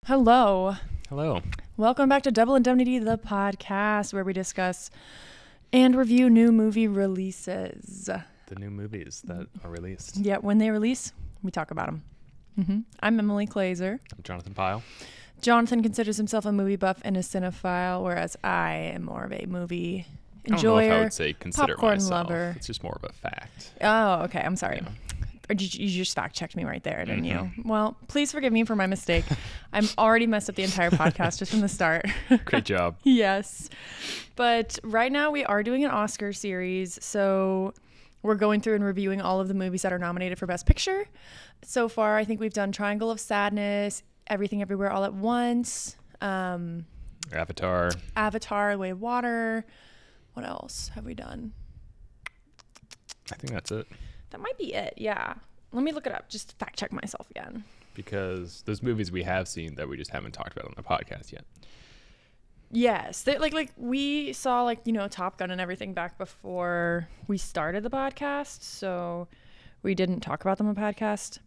Hello. Hello. Welcome back to Double Indemnity, the podcast where we discuss and review new movie releases. The new movies that are released. Yeah, when they release, we talk about them. I'm Emily Glazer. I'm Jonathan Pyle. Jonathan considers himself a movie buff and a cinephile, whereas I am more of a movie enjoyer, I don't know if I would say consider popcorn myself. lover. It's just more of a fact. Oh, okay. I'm sorry. Yeah. Or you just fact checked me right there, didn't you? Well, please forgive me for my mistake. I'm already messed up the entire podcast just from the start. Great job. Yes. But right now we are doing an Oscar series. So we're going through and reviewing all of the movies that are nominated for Best Picture. So far, I think we've done Triangle of Sadness, Everything Everywhere All at Once, Avatar, The Way of Water. What else have we done? I think that's it. That might be it. Yeah. Let me look it up. Just fact check myself again. Because those movies we have seen that we just haven't talked about on the podcast yet. Yes. Like we saw Top Gun and everything back before we started the podcast. So we didn't talk about them on the podcast.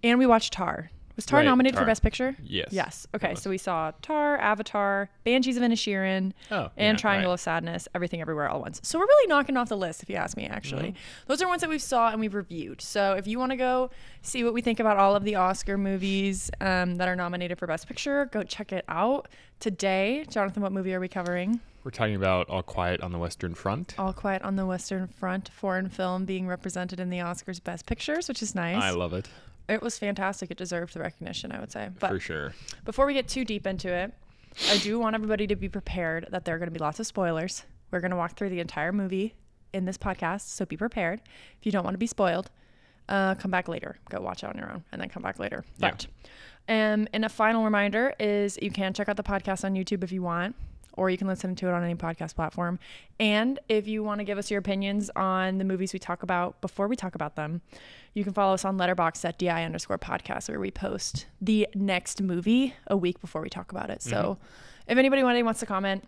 And we watched Tar. Was Tar nominated for Best Picture? Yes. Yes. Okay. So we saw Tar, Avatar, Banshees of Inisherin, and Triangle of Sadness, Everything Everywhere All at Once. So we're really knocking off the list, if you ask me, actually. Those are ones that we've saw and we've reviewed. So if you want to go see what we think about all of the Oscar movies that are nominated for Best Picture, go check it out. Today, Jonathan, what movie are we covering? We're talking about All Quiet on the Western Front. All Quiet on the Western Front, foreign film being represented in the Oscars Best Pictures, which is nice. I love it. It was fantastic. It deserved the recognition, I would say. But for sure. Before we get too deep into it, I do want everybody to be prepared that there are going to be lots of spoilers. We're going to walk through the entire movie in this podcast, so be prepared. If you don't want to be spoiled, come back later. Go watch it on your own and then come back later. Yeah. But and a final reminder is you can check out the podcast on YouTube if you want, or you can listen to it on any podcast platform. And if you want to give us your opinions on the movies we talk about before we talk about them, you can follow us on LetterBoxd at DI_podcast, where we post the next movie a week before we talk about it. So if anybody wants to comment,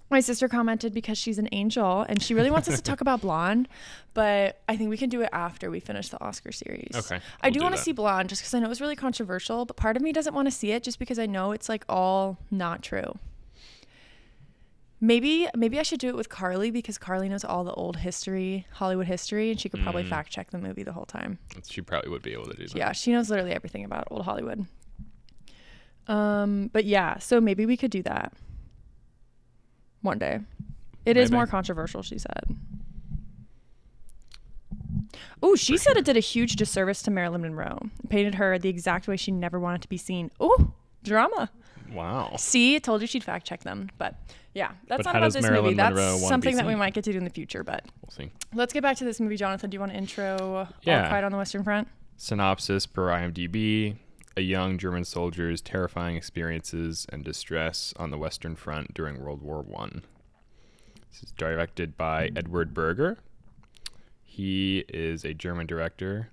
my sister commented because she's an angel and she really wants us to talk about Blonde, but I think we can do it after we finish the Oscar series. Okay. I do want to see Blonde just because I know it's really controversial, but part of me doesn't want to see it just because I know it's like all not true. Maybe I should do it with Carly because Carly knows all the old history, Hollywood history, and she could probably fact check the movie the whole time. She probably would be able to do that. Yeah, she knows literally everything about old Hollywood. But yeah, so maybe we could do that one day. It is more controversial, she said. Oh, she said it did a huge disservice to Marilyn Monroe. It painted her the exact way she never wanted to be seen. Oh, drama. Wow. See, I told you she'd fact check them. But yeah, that's not how about does this Marilyn movie. That's Monroe wanna something be that we seen? might get to do in the future, but We'll see. let's get back to this movie. Jonathan, do you want to intro All Quiet on the Western Front? Synopsis per IMDb. A young German soldier's terrifying experiences and distress on the Western Front during World War I. This is directed by Edward Berger. He is a German director.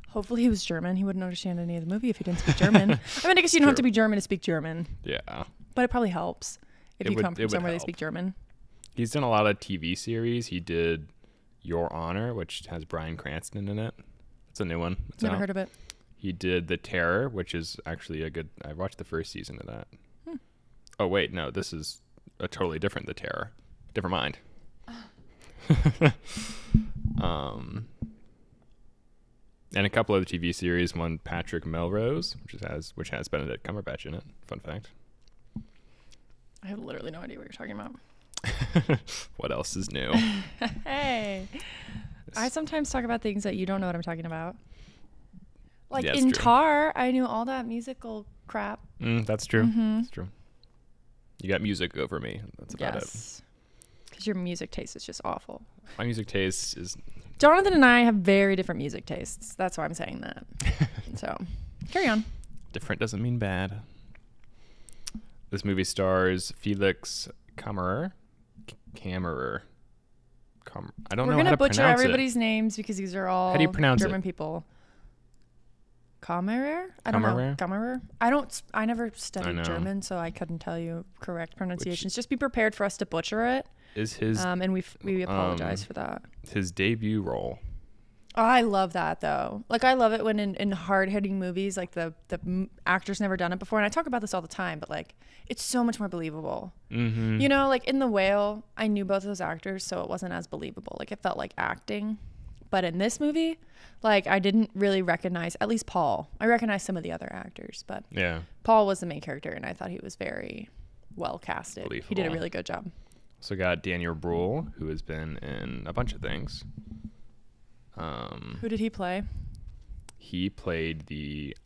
Hopefully he was German. He wouldn't understand any of the movie if he didn't speak German. I mean, I guess you don't have to be German to speak German. Yeah. But it probably helps if you come from somewhere they help. speak German. He's done a lot of TV series. He did Your Honor, which has Bryan Cranston in it. It's a new one. Never heard of it. He did The Terror, which is actually I watched the first season of that. Oh, wait, no, this is a totally different The Terror. Different mind. And a couple of TV series. One, Patrick Melrose, which has Benedict Cumberbatch in it. Fun fact. I have literally no idea what you're talking about. What else is new? Hey. I sometimes talk about things that you don't know what I'm talking about. Like Yeah, in true. Tar, I knew all that musical crap. That's true. That's true. You got music over me. That's about it. Because your music taste is just awful. My music taste is... Jonathan and I have very different music tastes. That's why I'm saying that. So, carry on. Different doesn't mean bad. This movie stars Felix Kammerer. I don't know how to pronounce We're going to butcher it. everybody's names because these are all How do you pronounce German it? people. Kammerer? I don't know. Kammerer? I never studied German, so I couldn't tell you correct pronunciations. Just be prepared for us to butcher it. Is his and we apologize for that. his debut role? Oh, I love that though. Like I love it when in hard-hitting movies, like the actor's never done it before. And I talk about this all the time, but like it's so much more believable. Mm-hmm. You know, like in The Whale, I knew both of those actors, so it wasn't as believable. Like it felt like acting. But in this movie, like I didn't really recognize, at least Paul. I recognized some of the other actors, but Yeah. Paul was the main character, and I thought he was very well casted. Believable. He did a really good job. So got Daniel Bruhl, who has been in a bunch of things. Who did he play? He played the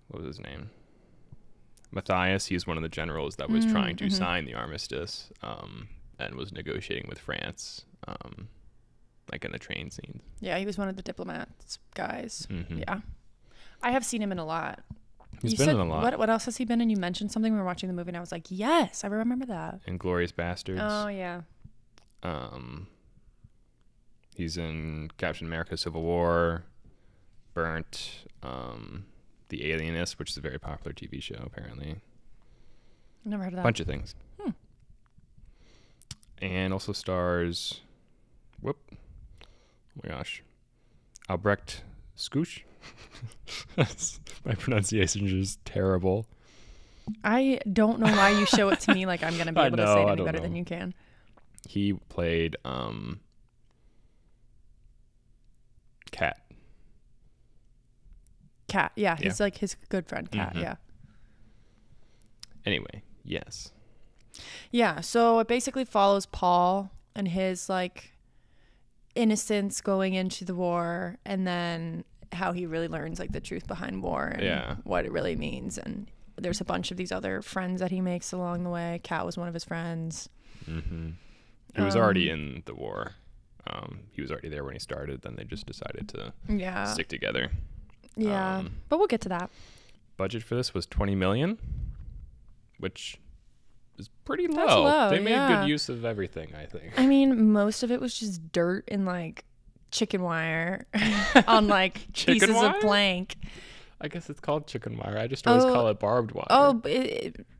what was his name? Matthias. He's one of the generals that was trying to sign the armistice, and was negotiating with France, like in the train scenes. Yeah, he was one of the diplomats guys. Mm-hmm. Yeah, I have seen him in a lot. He's been in a lot. What else has he been in? You mentioned something. We were watching the movie, and I was like, yes, I remember that. Inglourious Bastards. Oh yeah. He's in Captain America: Civil War, Burnt, The Alienist, which is a very popular TV show, apparently. Never heard of that. Bunch of things. And also stars, oh my gosh, Albrecht Scooch. My pronunciation is just terrible. I don't know why you show it to me like I'm going to be able to say it any better than you can. He played Cat. Cat, yeah. He's like his good friend, Cat, yeah. Anyway, yes. Yeah, so it basically follows Paul and his like innocence going into the war, and then how he really learns like the truth behind war and what it really means. And there's a bunch of these other friends that he makes along the way. Cat was one of his friends. He was already in the war. He was already there when he started. Then they just decided to stick together. Yeah, but we'll get to that. Budget for this was $20 million, which is pretty low. They made good use of everything, I think. I mean, most of it was just dirt and like chicken wire on like pieces of plank. I guess it's called chicken wire. I just always call it barbed wire. Oh,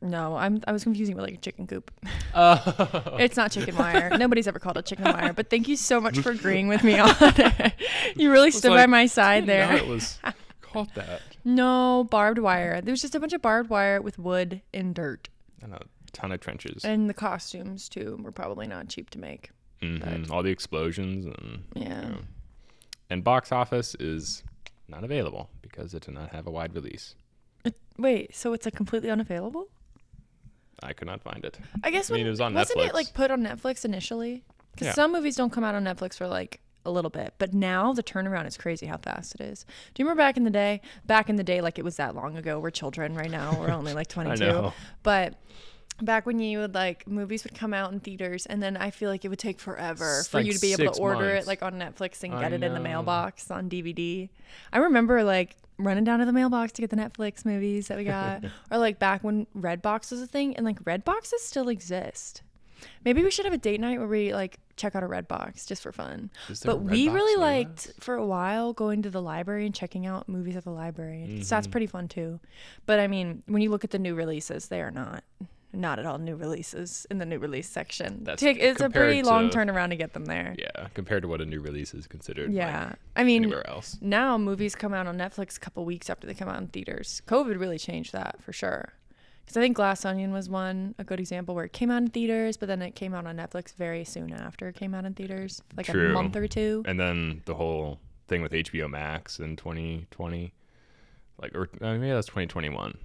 no, I was confusing it with like a chicken coop. It's not chicken wire. Nobody's ever called it chicken wire. But thank you so much for agreeing with me on it. You really stood by my side there. No, it was called that. No, barbed wire. There was just a bunch of barbed wire with wood and dirt. And a ton of trenches. And the costumes too were probably not cheap to make. All the explosions and yeah. And box office is not available because it did not have a wide release. Wait, so it's like completely unavailable? I could not find it. I guess it was on Netflix. Wasn't it like put on Netflix initially? Because some movies don't come out on Netflix for like a little bit, but now the turnaround is crazy how fast it is. Do you remember back in the day? Back in the day, like it was that long ago. We're children right now. We're only like 22. I know. But back when you would like movies would come out in theaters, and then I feel like it would take forever for you to be able to order it like on Netflix and get it in the mailbox on DVD. I remember like running down to the mailbox to get the Netflix movies that we got, or like back when Redbox was a thing, and like Redboxes still exist. Maybe we should have a date night where we like check out a Redbox just for fun. But we really liked for a while going to the library and checking out movies at the library. So that's pretty fun too. But I mean, when you look at the new releases, they are not at all new releases in the new release section. It's a pretty long turnaround to get them there. Yeah, compared to what a new release is considered. Yeah, like I mean, anywhere else. Now movies come out on Netflix a couple weeks after they come out in theaters. COVID really changed that for sure. Because I think Glass Onion was a good example where it came out in theaters, but then it came out on Netflix very soon after it came out in theaters, like a month or two. And then the whole thing with HBO Max in 2020, or maybe that's 2021.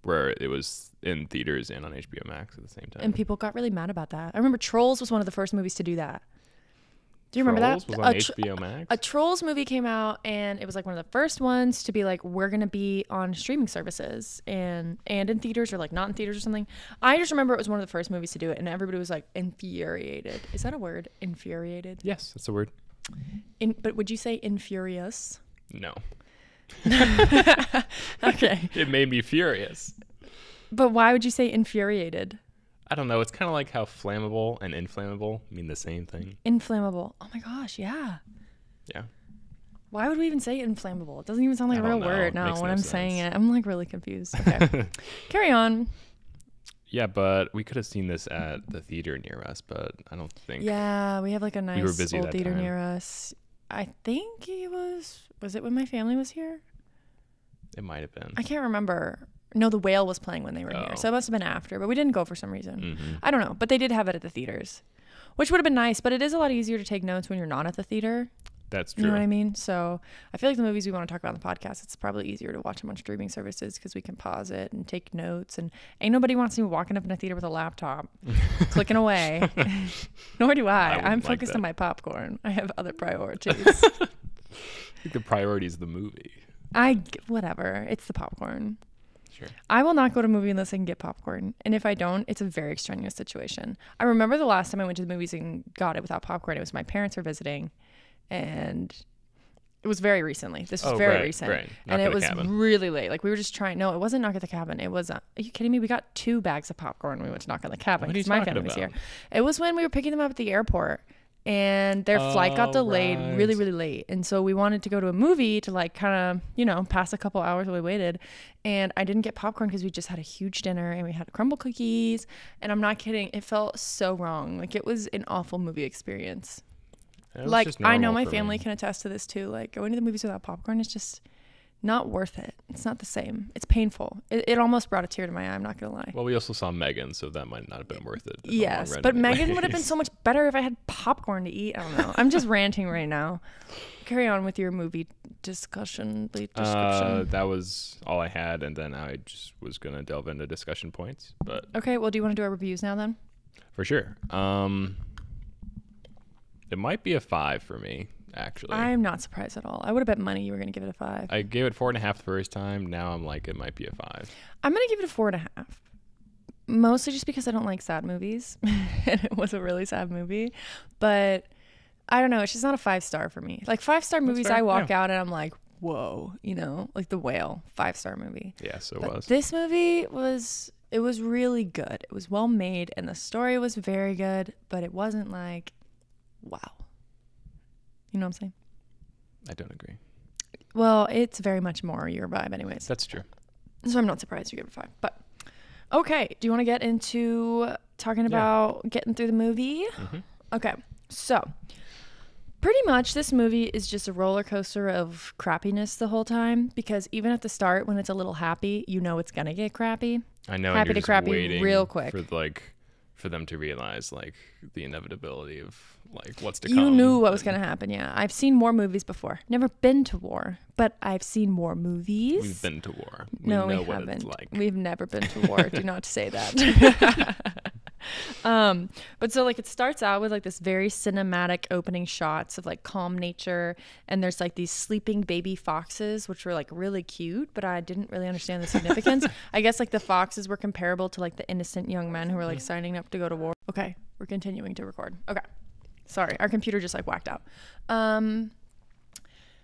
Where it was in theaters and on HBO Max at the same time. And people got really mad about that. I remember Trolls was one of the first movies to do that. Do you remember that? Trolls was on HBO Max? A Trolls movie came out, and it was like one of the first ones to be like, we're going to be on streaming services and in theaters, or like not in theaters or something. I just remember it was one of the first movies to do it, and everybody was like infuriated. Is that a word? Infuriated? Yes, that's a word. But would you say infurious? No. Okay. It made me furious. But why would you say infuriated? I don't know. It's kind of like how flammable and inflammable mean the same thing. Inflammable. Oh my gosh, yeah. Yeah. Why would we even say inflammable? It doesn't even sound like a real word now when I'm saying it. I'm like really confused. Okay. Carry on. Yeah, but we could have seen this at the theater near us, but I don't think. Yeah, we have like a nice were busy old that theater time. near us. I think it was it when my family was here? It might have been. I can't remember. No, The Whale was playing when they were here. Oh. So it must have been after, but we didn't go for some reason. Mm-hmm. I don't know, but they did have it at the theaters, which would have been nice, but it is a lot easier to take notes when you're not at the theater. That's true. You know what I mean? So I feel like the movies we want to talk about on the podcast, it's probably easier to watch them on streaming services because we can pause it and take notes. And ain't nobody wants me walking up in a theater with a laptop, clicking away. Nor do I. I'm focused that. on my popcorn. I have other priorities. I think the priority is the movie. Whatever. It's the popcorn. Sure. I will not go to a movie unless I can get popcorn. And if I don't, it's a very extraneous situation. I remember the last time I went to the movies and got it without popcorn. It was my parents were visiting. And it was very recently. This was very recent. Right. And it was really late. Like we were just trying. No, it wasn't Knock at the Cabin. It was, are you kidding me? We got 2 bags of popcorn when we went to Knock on the Cabin because my family was here. It was when we were picking them up at the airport and their flight got delayed really, really late. And so we wanted to go to a movie to like kind of, pass a couple hours while we waited. And I didn't get popcorn because we just had a huge dinner and we had crumble cookies. And I'm not kidding. It felt so wrong. Like it was an awful movie experience. Like I know my family can attest to this too. Like going to the movies without popcorn is just not worth it. It's not the same. It's painful. It almost brought a tear to my eye. I'm not gonna lie. Well, we also saw Megan, so that might not have been worth it. Yes, but Megan would have been so much better if I had popcorn to eat. I don't know. I'm just ranting right now. Carry on with your movie description. That was all I had, and then I just was gonna delve into discussion points. But okay, well, do you want to do our reviews now then? For sure. It might be a 5 for me, actually. I'm not surprised at all. I would have bet money you were going to give it a 5. I gave it 4.5 the first time. Now I'm like, it might be a 5. I'm going to give it a 4.5. Mostly just because I don't like sad movies. And it was a really sad movie. But I don't know. It's just not a 5-star for me. Like 5-star movies, I walk out and I'm like, whoa, like The Whale, 5-star movie. Yeah, so but it was. This movie was really good. It was well made and the story was very good, but it wasn't like, wow. You know what I'm saying? I don't agree. Well, it's very much more your vibe anyways. That's true. So I'm not surprised you gave it a 5. But okay, do you want to get into talking about getting through the movie? Mm-hmm. Okay, so pretty much this movie is just a roller coaster of crappiness the whole time because even at the start when it's a little happy, it's going to get crappy. I know. Happy and to crappy real quick. For them to realize like the inevitability of like what's to come. You knew what was going to happen, yeah. I've seen more movies before. Never been to war, but I've seen more movies. We've been to war. No, we haven't. We've never been to war. Do not say that. But so like it starts out with like this very cinematic opening shots of like calm nature, and there's like these sleeping baby foxes which were like really cute, but I didn't really understand the significance. I guess like the foxes were comparable to like the innocent young men who were like signing up to go to war. Okay, we're continuing to record. Okay, sorry, our computer just like whacked out.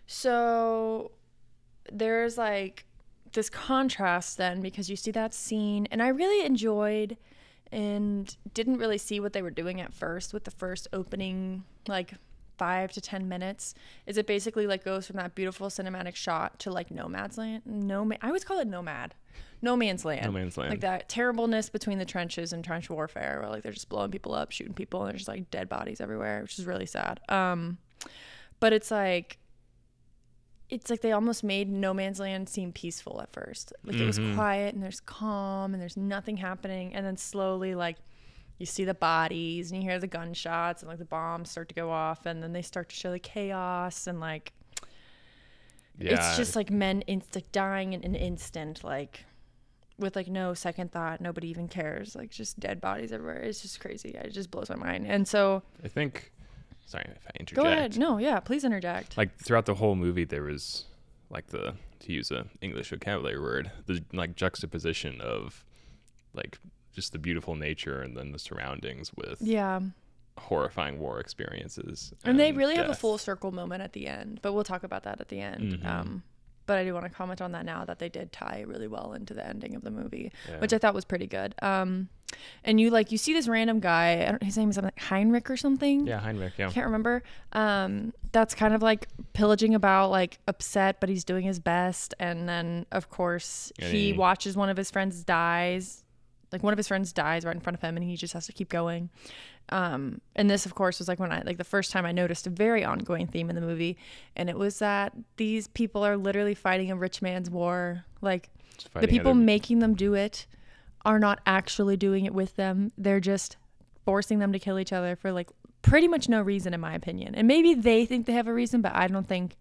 So there's like this contrast then because you see that scene, and I really enjoyed and didn't really see what they were doing at first with the first opening like 5 to 10 minutes. Is it basically like goes from that beautiful cinematic shot to like nomad's land? I always call it nomad. No man's land. No man's land. Like that terribleness between the trenches and trench warfare where like they're just blowing people up, shooting people, and there's just like dead bodies everywhere, which is really sad. But it's like they almost made no man's land seem peaceful at first. Like it was quiet and there's calm and there's nothing happening, and then slowly like you see the bodies and you hear the gunshots and like the bombs start to go off, and then they start to show the chaos and like it's just like men dying in an instant, like with like no second thought. Nobody even cares, like just dead bodies everywhere. It's just crazy. It just blows my mind. And so I think, sorry if I interject. Go ahead. No, yeah, please interject. Like throughout the whole movie there was like to use a English vocabulary word, the like juxtaposition of like just the beautiful nature and then the surroundings with horrifying war experiences. And they really have a full circle moment at the end, but we'll talk about that at the end. But I do want to comment on that now, that they did tie really well into the ending of the movie, which I thought was pretty good. And you see this random guy, his name is something like Heinrich or something. Yeah, Heinrich, yeah. I can't remember. That's kind of like pillaging about, like upset, but he's doing his best. And then of course he watches one of his friends like one of his friends dies right in front of him and he just has to keep going. And this of course was like when I like the first time I noticed a very ongoing theme in the movie, and it was that these people are literally fighting a rich man's war. Like the people making them do it are not actually doing it with them. They're just forcing them to kill each other for like pretty much no reason, in my opinion. And maybe they think they have a reason, but I don't think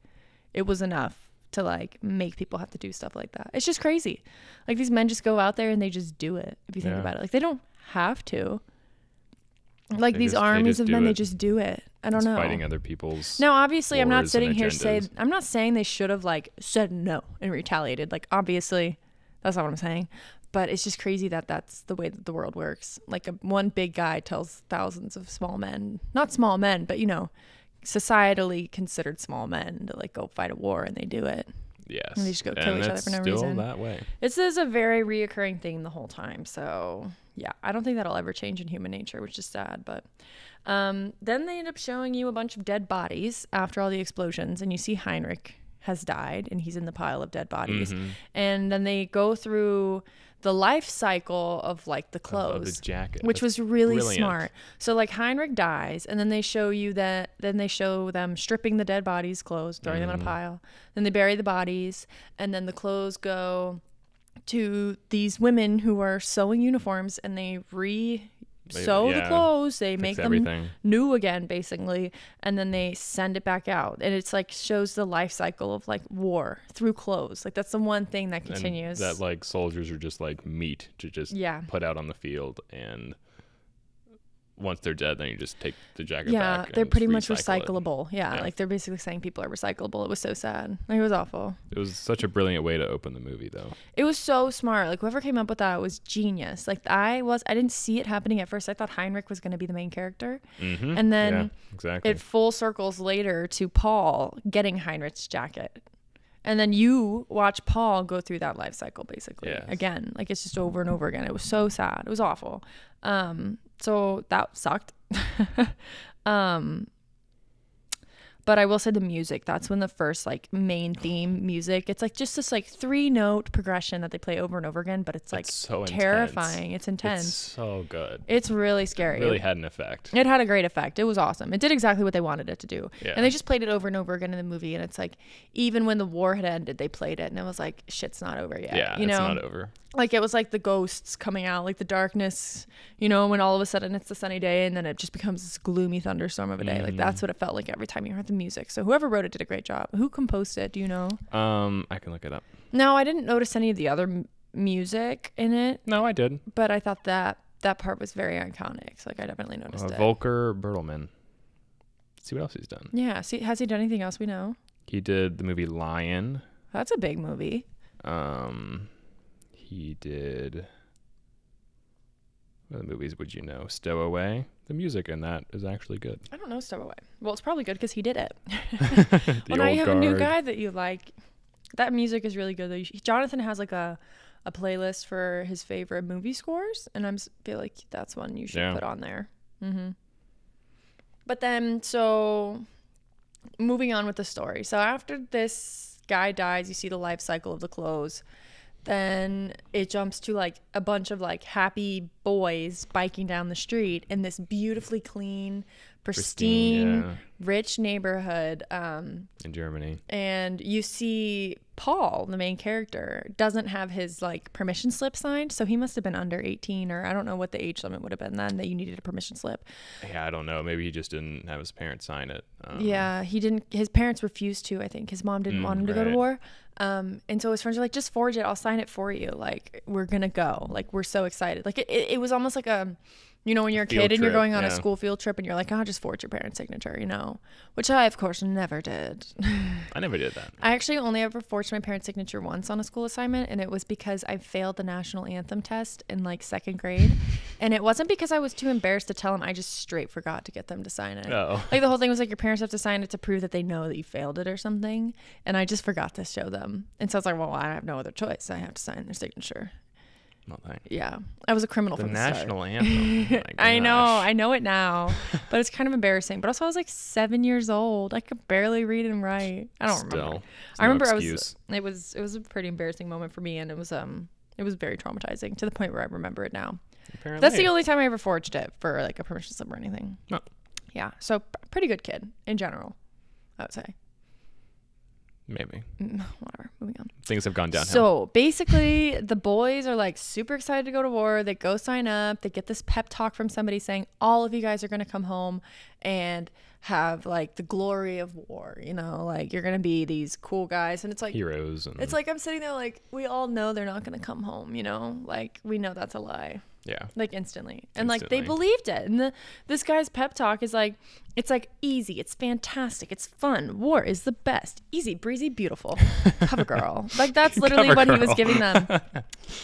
it was enough to like make people have to do stuff like that. It's just crazy. Like these men just go out there and they just do it. If you think about it, like they don't have to. Like these armies of men, they just do it. I don't know. Fighting other people's. No, obviously, I'm not sitting here saying. I'm not saying they should have like said no and retaliated. Like obviously, that's not what I'm saying. But it's just crazy that that's the way that the world works. Like one big guy tells thousands of small men, not small men, but you know, societally considered small men to like go fight a war, and they do it. Yes. And they just go kill each other for no reason. Still that way. This is a very reoccurring thing the whole time. So yeah, I don't think that'll ever change in human nature, which is sad. But then they end up showing you a bunch of dead bodies after all the explosions, and you see Heinrich has died and he's in the pile of dead bodies. And then they go through the life cycle of like the clothes, of the jacket, which was really smart. So like Heinrich dies, and then they show you that, then they show them stripping the dead bodies' clothes, throwing them in a pile. Then they bury the bodies, and then the clothes go to these women who are sewing uniforms, and they sew the clothes, they make them new again basically, and then they send it back out, and it's like shows the life cycle of like war through clothes. Like that's the one thing that continues, and that like soldiers are just like meat to just put out on the field, and once they're dead, then you just take the jacket back. They're pretty much recyclable. Like they're basically saying people are recyclable. It was so sad. Like it was awful. It was such a brilliant way to open the movie, though. It was so smart. Like whoever came up with that was genius. Like I didn't see it happening at first. I thought Heinrich was going to be the main character, and then it full circles later to Paul getting Heinrich's jacket. And then you watch Paul go through that life cycle basically again. Like it's just over and over again. It was so sad. It was awful. So that sucked. But I will say the music, that's when the first like main theme music, it's like just this like 3-note progression that they play over and over again, but it's like so terrifying. It's intense. It's so good. It's really scary. It really had an effect. It had a great effect. It was awesome. It did exactly what they wanted it to do. And they just played it over and over again in the movie, and it's like even when the war had ended, they played it, and it was like shit's not over yet. Yeah, you know? It's not over. Like it was like the ghosts coming out, like the darkness, you know, when all of a sudden it's a sunny day and then it just becomes this gloomy thunderstorm of a day. Like that's what it felt like every time you heard the music. So whoever wrote it did a great job. Who composed it? Do you know? I can look it up. No, I didn't notice any of the other music in it. No, I did. But I thought that part was very iconic. So like I definitely noticed it. Volker Bertelmann. Let's see what else he's done. Yeah. See, has he done anything else we know? He did the movie Lion. That's a big movie. He did, what other movies would you know? Stowaway. The music in that is actually good. I don't know Stowaway. Well, it's probably good because he did it. Well, now you have a new guy that you like. That music is really good. Jonathan has like a playlist for his favorite movie scores, and I feel like that's one you should put on there. But then, so moving on with the story. So after this guy dies, you see the life cycle of the clothes. Then it jumps to like a bunch of like happy boys biking down the street in this beautifully clean, pristine rich neighborhood in Germany. And you see Paul, the main character, doesn't have his like permission slip signed, so he must have been under 18, or I don't know what the age limit would have been then that you needed a permission slip. Yeah, I don't know. Maybe he just didn't have his parents sign it. Yeah, he didn't. His parents refused to. I think his mom didn't want him to go to war. And so his friends were like, just forge it, I'll sign it for you, like we're gonna go, like we're so excited. Like it was almost like a, you know, when you're a kid and you're going on a school field trip and you're like, I'll just forge your parents' signature, you know, which I of course never did. I never did that. I actually only ever forged my parents' signature once on a school assignment, and it was because I failed the national anthem test in like 2nd grade. And it wasn't because I was too embarrassed to tell them, I just straight forgot to get them to sign it. Like the whole thing was like your parents have to sign it to prove that they know that you failed it or something, and I just forgot to show them. And so I was like, well, I have no other choice, I have to sign their signature. Well, yeah, I was a criminal from the national start. Anthem. I know it now, but it's kind of embarrassing. But also, I was like 7 years old. I could barely read and write. I don't remember. I remember it was a pretty embarrassing moment for me, and it was very traumatizing to the point where I remember it now. Apparently. That's the only time I ever forged it for like a permission slip or anything. Oh. Yeah. So pretty good kid in general, I would say. Maybe. Whatever. Moving on. Things have gone downhill. So basically, the boys are like super excited to go to war. They go sign up. They get this pep talk from somebody saying, all of you guys are going to come home and have like the glory of war. You know, like you're going to be these cool guys. And it's like heroes. It's like I'm sitting there like, we all know they're not going to come home. You know, like we know that's a lie. Yeah. Like instantly. And like they believed it. And this guy's pep talk is like, it's like easy. It's fantastic. It's fun. War is the best. Easy, breezy, beautiful. Cover girl. Like that's literally what he was giving them.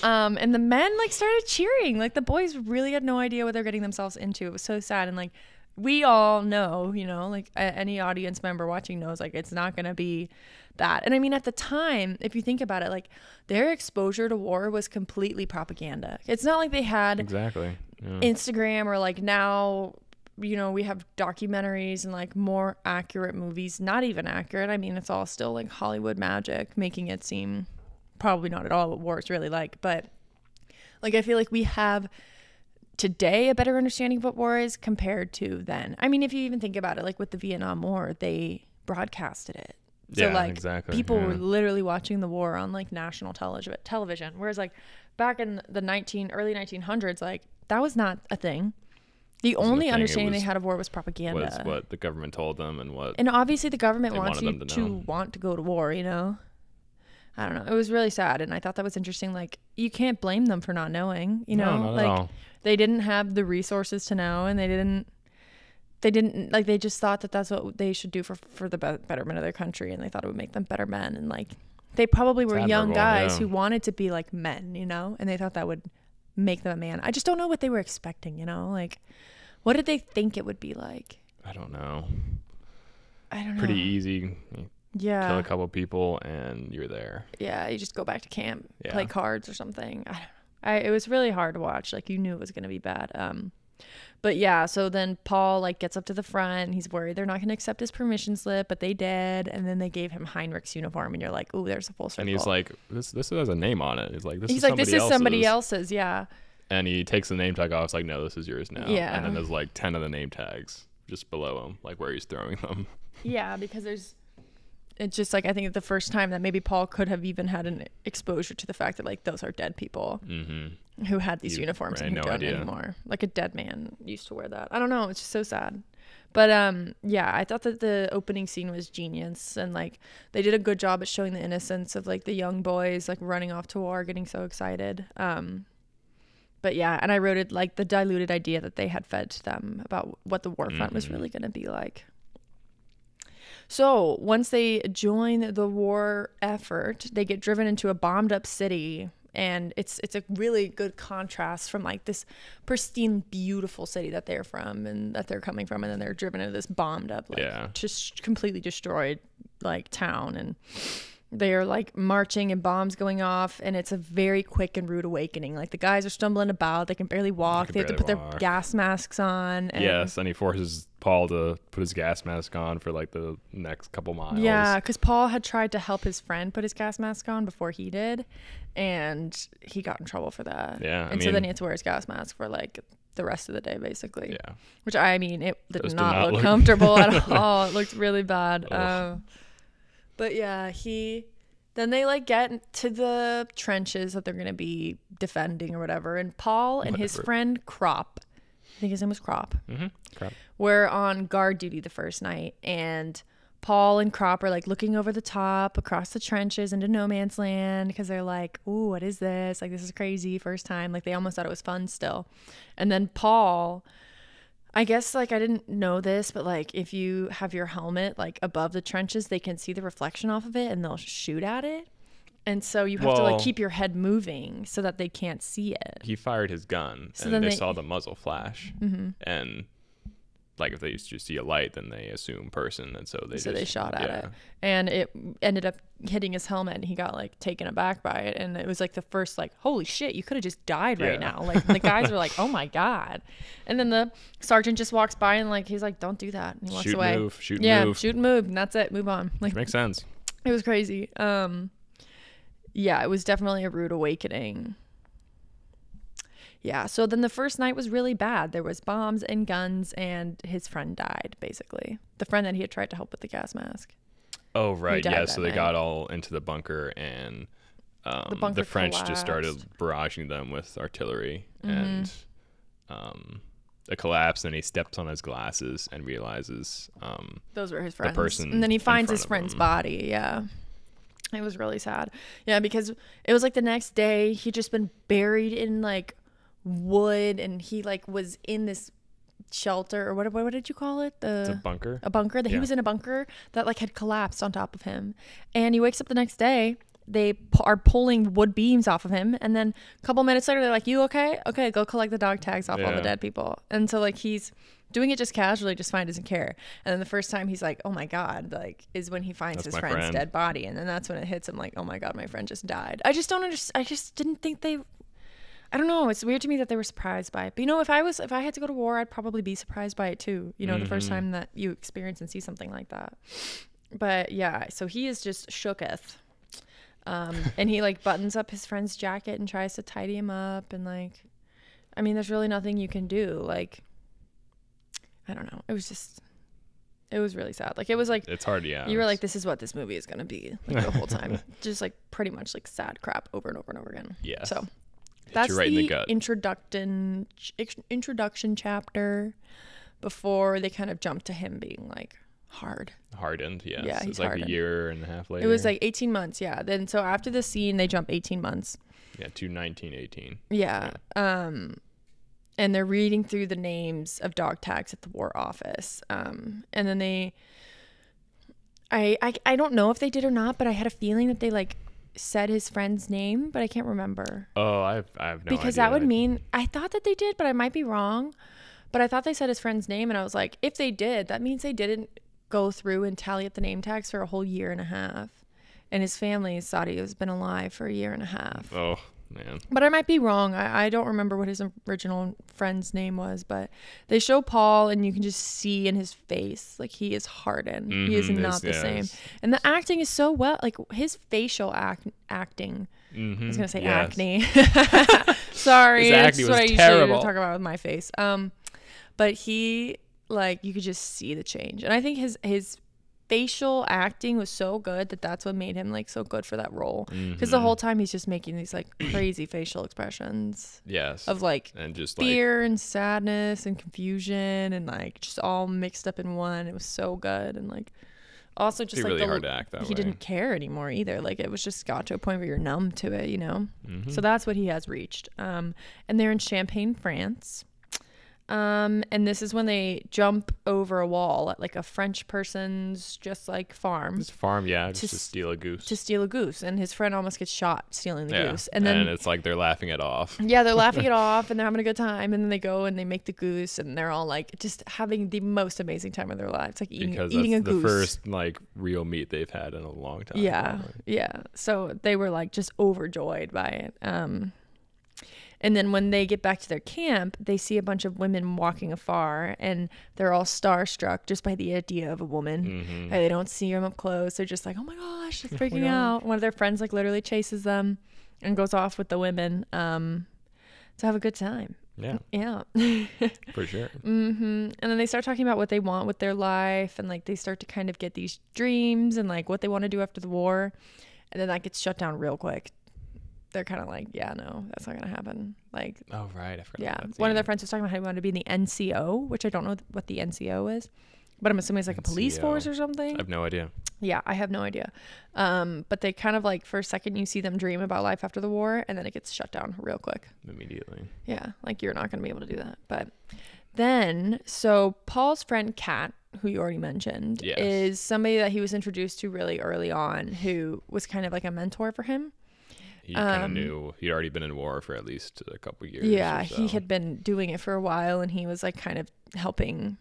And the men like started cheering. Like the boys really had no idea what they're getting themselves into. It was so sad. And like we all know, you know, like any audience member watching knows like it's not going to be that. And I mean, at the time, if you think about it, like their exposure to war was completely propaganda. It's not like they had exactly Instagram or like now, you know, we have documentaries and like more accurate movies. Not even accurate. I mean, it's all still like Hollywood magic, making it seem probably not at all what war is really like. But like, I feel like we have today a better understanding of what war is compared to then. I mean, if you even think about it, like with the Vietnam War, they broadcasted it. So yeah, like exactly. people were literally watching the war on like national television. Whereas like back in the early 1900s, like that was not a thing. The only understanding they had of war was propaganda. Was what the government told them and obviously the government wants you to want to go to war, you know? I don't know. It was really sad. And I thought that was interesting. Like you can't blame them for not knowing, you know, not like at all. They didn't have the resources to know, and they didn't like, they just thought that that's what they should do for the betterment of their country. And they thought it would make them better men. And like, they probably were young guys who wanted to be like men, you know, and they thought that would make them a man. I just don't know what they were expecting, you know, like what did they think it would be like? I don't know. Pretty Pretty easy. Yeah. Kill a couple people and you're there. Yeah. You just go back to camp, Yeah. play cards or something. It was really hard to watch. Like you knew it was going to be bad. But yeah, so then Paul like gets up to the front and he's worried they're not going to accept his permission slip, but they did. And then they gave him Heinrich's uniform and you're like, ooh, there's a full circle. And he's like, this has a name on it. He's like, this is somebody else's. Yeah. And he takes the name tag off. It's like, no, this is yours now. Yeah. And then there's like 10 of the name tags just below him, like where he's throwing them. Yeah, because it's just like, I think the first time that maybe Paul could have even had an exposure to the fact that like those are dead people who had these uniforms and who don't anymore. Like a dead man used to wear that. I don't know. It's just so sad. But yeah, I thought that the opening scene was genius, and like they did a good job at showing the innocence of like the young boys like running off to war, getting so excited. But yeah, and I wrote it like the diluted idea that they had fed to them about what the war front was really going to be like. So once they join the war effort, they get driven into a bombed up city, and it's a really good contrast from like this pristine, beautiful city that they're from and that they're coming from, and then they're driven into this bombed up, like just completely destroyed like town, and they are like marching and bombs going off, and it's a very quick and rude awakening. Like the guys are stumbling about, they can barely walk, they have to put their gas masks on. And yes, and he forces Paul to put his gas mask on for like the next couple miles. Yeah, because Paul had tried to help his friend put his gas mask on before he did, and he got in trouble for that. Yeah, so then he had to wear his gas mask for like the rest of the day, basically. Yeah, which I mean, it did not look comfortable at all. It looked really bad. But yeah, then they like get to the trenches that they're going to be defending or whatever. And Paul and his friend Crop, I think his name was Crop, Crop, were on guard duty the first night. And Paul and Crop are like looking over the top across the trenches into no man's land, because they're like, ooh, what is this? Like, this is crazy. First time. Like, they almost thought it was fun still. And then Paul, I guess, like, I didn't know this, but like if you have your helmet like above the trenches, they can see the reflection off of it and they'll shoot at it. And so you have to like keep your head moving so that they can't see it. He fired his gun, so and they saw the muzzle flash, and like if they just see a light, then they assume person, and so they shot at it, and it ended up hitting his helmet, and he got like taken aback by it, and it was like the first like, holy shit, you could have just died right now. Like the guys were like, oh my god. And then the sergeant just walks by and like he's like, don't do that, and he walks away. Shoot and move, and that's it, move on. Like, which makes sense. It was crazy. Yeah, it was definitely a rude awakening. Yeah. So then the first night was really bad. There was bombs and guns, and his friend died, basically. The friend that he had tried to help with the gas mask. Oh, right. Yeah. So they night. got all into the bunker, and the French just started barraging them with artillery, and it collapsed, and he steps on his glasses and realizes those were his friends. The person and then he finds his of friend's him. body. Yeah. It was really sad. Yeah, because it was like the next day he'd just been buried in like wood, and he like was in this shelter, or what did you call it? It's a bunker. A bunker that he was in, a bunker that like had collapsed on top of him. And he wakes up the next day. They are pulling wood beams off of him, and then a couple minutes later they're like, "You okay? Okay, go collect the dog tags off all the dead people." And so like he's doing it just casually, just fine, doesn't care. And then the first time he's like, "Oh my god," like is when he finds his friend's dead body, and then that's when it hits him like, "Oh my god, my friend just died." I just don't understand. I just didn't think they. I don't know. It's weird to me that they were surprised by it. But you know, if I had to go to war, I'd probably be surprised by it too. You know, the first time that you experience and see something like that. But yeah, so he is just shooketh. And he like buttons up his friend's jacket and tries to tidy him up, and like, I mean, there's really nothing you can do. Like, I don't know. It was really sad. Like, it was like, it's hard. Yeah. You were like, this is what this movie is going to be like the whole time. Just like pretty much like sad crap over and over and over again. Yeah. So that's right in the gut. Introduction chapter before they kind of jump to him being like hardened. Yes. Yeah, it's like hardened. a year and a half later. It was like 18 months. Yeah. Then so after the scene, they jump 18 months. Yeah, to 1918. Yeah. And they're reading through the names of dog tags at the War Office. And then I don't know if they did or not, but I had a feeling that they like said his friend's name, but I can't remember. Oh, I have no idea. Because that would mean, I thought that they did, but I might be wrong. But I thought they said his friend's name, and I was like, if they did, that means they didn't go through and tally up the name tags for a whole year and a half. And his family thought he has been alive for a year and a half. Oh, man. But I might be wrong. I don't remember what his original friend's name was, but they show Paul, and you can just see in his face, like, he is hardened. He is not the same. And the acting is so well, like his facial acting. I was gonna say acne. Sorry, that's what I usually talk about with my face. But he, like, you could just see the change, and I think his facial acting was so good that's what made him like so good for that role, because the whole time he's just making these like crazy facial expressions of like and just fear and sadness and confusion, and like just all mixed up in one. It was so good. And like also just like really hard to act that he way. didn't care anymore either. Like it was just got to a point where you're numb to it, you know. So that's what he has reached. And they're in Champagne, France. And this is when they jump over a wall at like a French person's just like farm. Just to steal a goose. To steal a goose, and his friend almost gets shot stealing the goose. And then it's like they're laughing it off. Yeah, they're laughing it off, and they're having a good time. And then they go and they make the goose, and they're all like just having the most amazing time of their lives, like eating a goose. The first like real meat they've had in a long time. Yeah, probably. Yeah. So they were like just overjoyed by it. And then when they get back to their camp, they see a bunch of women walking afar, and they're all starstruck just by the idea of a woman. And they don't see them up close. They're just like, oh my gosh, it's freaking out. One of their friends like literally chases them and goes off with the women to have a good time. Yeah. For sure. And then they start talking about what they want with their life, and like they start to kind of get these dreams and like what they want to do after the war. And then that gets shut down real quick. They're kind of like, yeah, no, that's not going to happen. Like, oh, right. I forgot. Yeah. One of their friends was talking about how he wanted to be in the NCO, which I don't know what the NCO is, but I'm assuming it's like a police force or something. I have no idea. Yeah, I have no idea. But they kind of like, for a second, you see them dream about life after the war, and then it gets shut down real quick. Immediately. Yeah. Like, you're not going to be able to do that. But then, so Paul's friend, Kat, who you already mentioned, is somebody that he was introduced to really early on, who was kind of like a mentor for him. He kind of knew he'd already been in war for at least a couple years. Yeah, he had been doing it for a while, and he was like kind of helping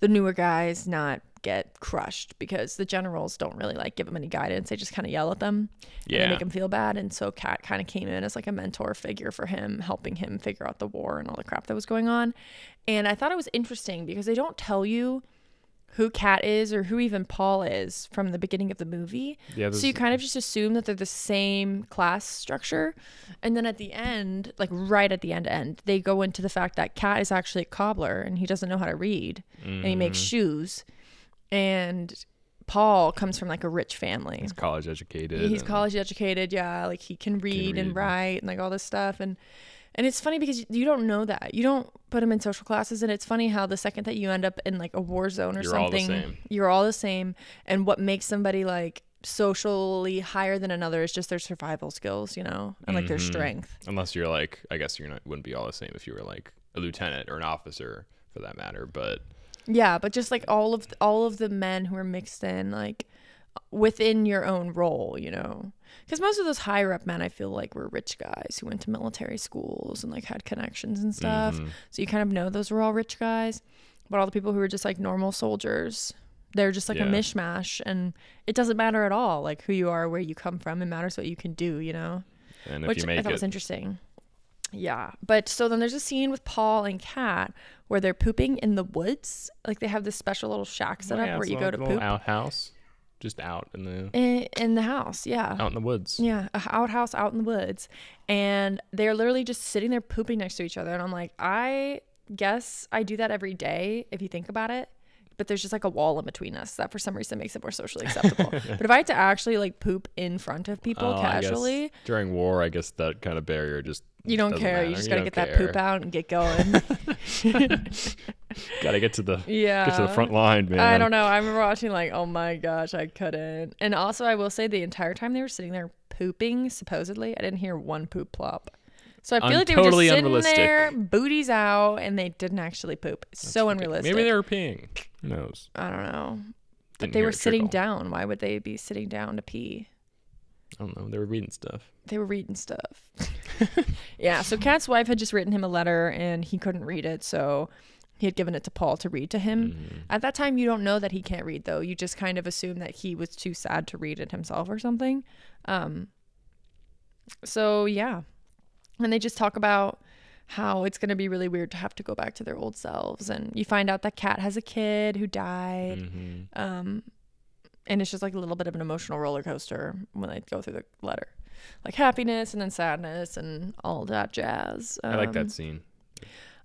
the newer guys not get crushed, because the generals don't really like give them any guidance. They just kind of yell at them and they make them feel bad. And so Kat kind of came in as like a mentor figure for him, helping him figure out the war and all the crap that was going on. And I thought it was interesting because they don't tell you who Kat is or who even Paul is from the beginning of the movie. Yeah, so you kind of just assume that they're the same class structure. And then at the end, like right at the end, they go into the fact that Kat is actually a cobbler and he doesn't know how to read and he makes shoes. And Paul comes from like a rich family. He's college educated. He's college educated. Yeah. Like he can read and write and like all this stuff. And it's funny because you don't know that. You don't put them in social classes. And it's funny how the second that you end up in like a war zone or something, you're all the same. And what makes somebody like socially higher than another is just their survival skills, you know, and like their strength. Unless you're like, I guess wouldn't be all the same if you were like a lieutenant or an officer for that matter. But yeah, but just like all of the men who are mixed in like within your own role, you know, because most of those higher up men I feel like were rich guys who went to military schools and like had connections and stuff, so you kind of know those were all rich guys. But all the people who were just like normal soldiers, they're just like a mishmash, and it doesn't matter at all like who you are, where you come from. It matters what you can do, you know. And if which you make I thought was interesting. Yeah, but so then there's a scene with Paul and Kat where they're pooping in the woods. Like they have this special little shack set up where you go to poop. Outhouse. Just out in the house, yeah. Out in the woods. Yeah, a outhouse out in the woods. And they're literally just sitting there pooping next to each other. And I'm like, I guess I do that every day if you think about it. But there's just like a wall in between us that for some reason makes it more socially acceptable. But if I had to actually like poop in front of people casually. During war, I guess that kind of barrier just you don't care. Matter. You just got to get that poop out and get going. Got to get to the front line, man. I don't know. I remember watching like, oh my gosh, I couldn't. And also I will say the entire time they were sitting there pooping, supposedly, I didn't hear one poop plop. So I feel like they were just sitting there, booties out, and they didn't actually poop. It's so unrealistic. Maybe they were peeing. Who knows? I don't know. But they were sitting down. Why would they be sitting down to pee? I don't know. They were reading stuff. Yeah. So Kat's wife had just written him a letter, and he couldn't read it, so he had given it to Paul to read to him. At that time, you don't know that he can't read, though. You just kind of assume that he was too sad to read it himself or something. So yeah. And they just talk about how it's going to be really weird to have to go back to their old selves. And you find out that Kat has a kid who died. And it's just like a little bit of an emotional roller coaster when they go through the letter. Like happiness and then sadness and all that jazz. I like that scene.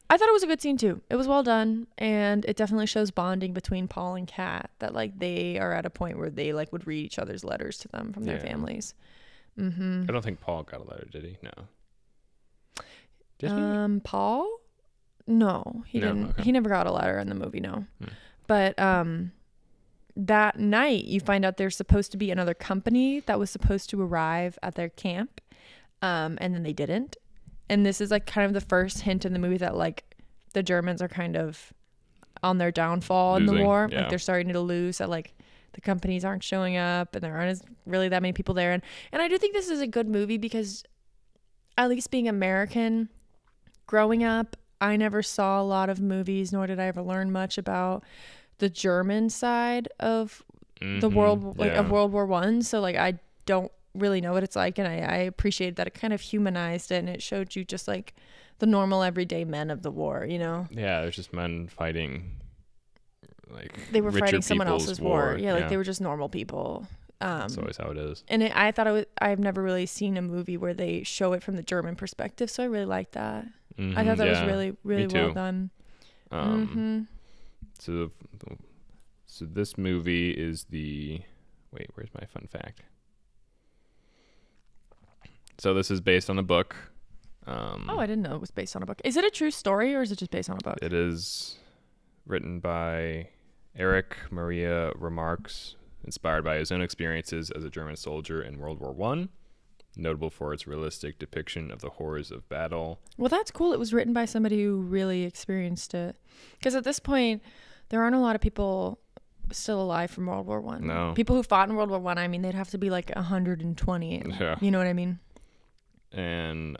I thought it was a good scene too. It was well done. And it definitely shows bonding between Paul and Kat. That like they are at a point where they like would read each other's letters to them from their families. I don't think Paul got a letter, did he? No. Paul? No, he didn't. Okay. He never got a letter in the movie, no. But that night you find out there's supposed to be another company that was supposed to arrive at their camp, and then they didn't. And this is like kind of the first hint in the movie that like the Germans are kind of on their downfall in the war. Like they're starting to lose, that like the companies aren't showing up and there aren't really that many people there. And I do think this is a good movie because at least being American, growing up, I never saw a lot of movies, nor did I ever learn much about the German side of the world, like of World War I. So like I don't really know what it's like, and I appreciated that it kind of humanized it and it showed you just like the normal everyday men of the war, you know? Yeah, there's just men fighting, like they were fighting someone else's war. Yeah, like they were just normal people. That's always how it is. And I thought I've never really seen a movie where they show it from the German perspective, so I really liked that. I thought that was really, really well done. So this movie is where's my fun fact? So this is based on a book. I didn't know it was based on a book. Is it a true story or is it just based on a book? It is written by Erich Maria Remarque, inspired by his own experiences as a German soldier in World War I, notable for its realistic depiction of the horrors of battle. Well, that's cool. It was written by somebody who really experienced it. Because at this point, there aren't a lot of people still alive from World War I. No. People who fought in World War I mean, they'd have to be like 120. You know what I mean? And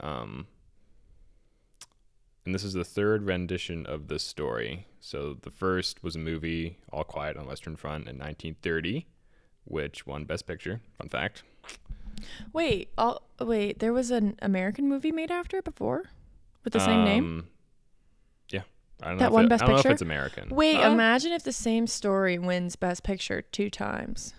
this is the third rendition of this story. So the first was a movie, All Quiet on the Western Front, in 1930, which won Best Picture. Fun fact. Wait, there was an American movie made after it before with the same name? Yeah. I don't know. That won Best I don't know Picture? if it's American. Wait, imagine if the same story wins Best Picture 2 times.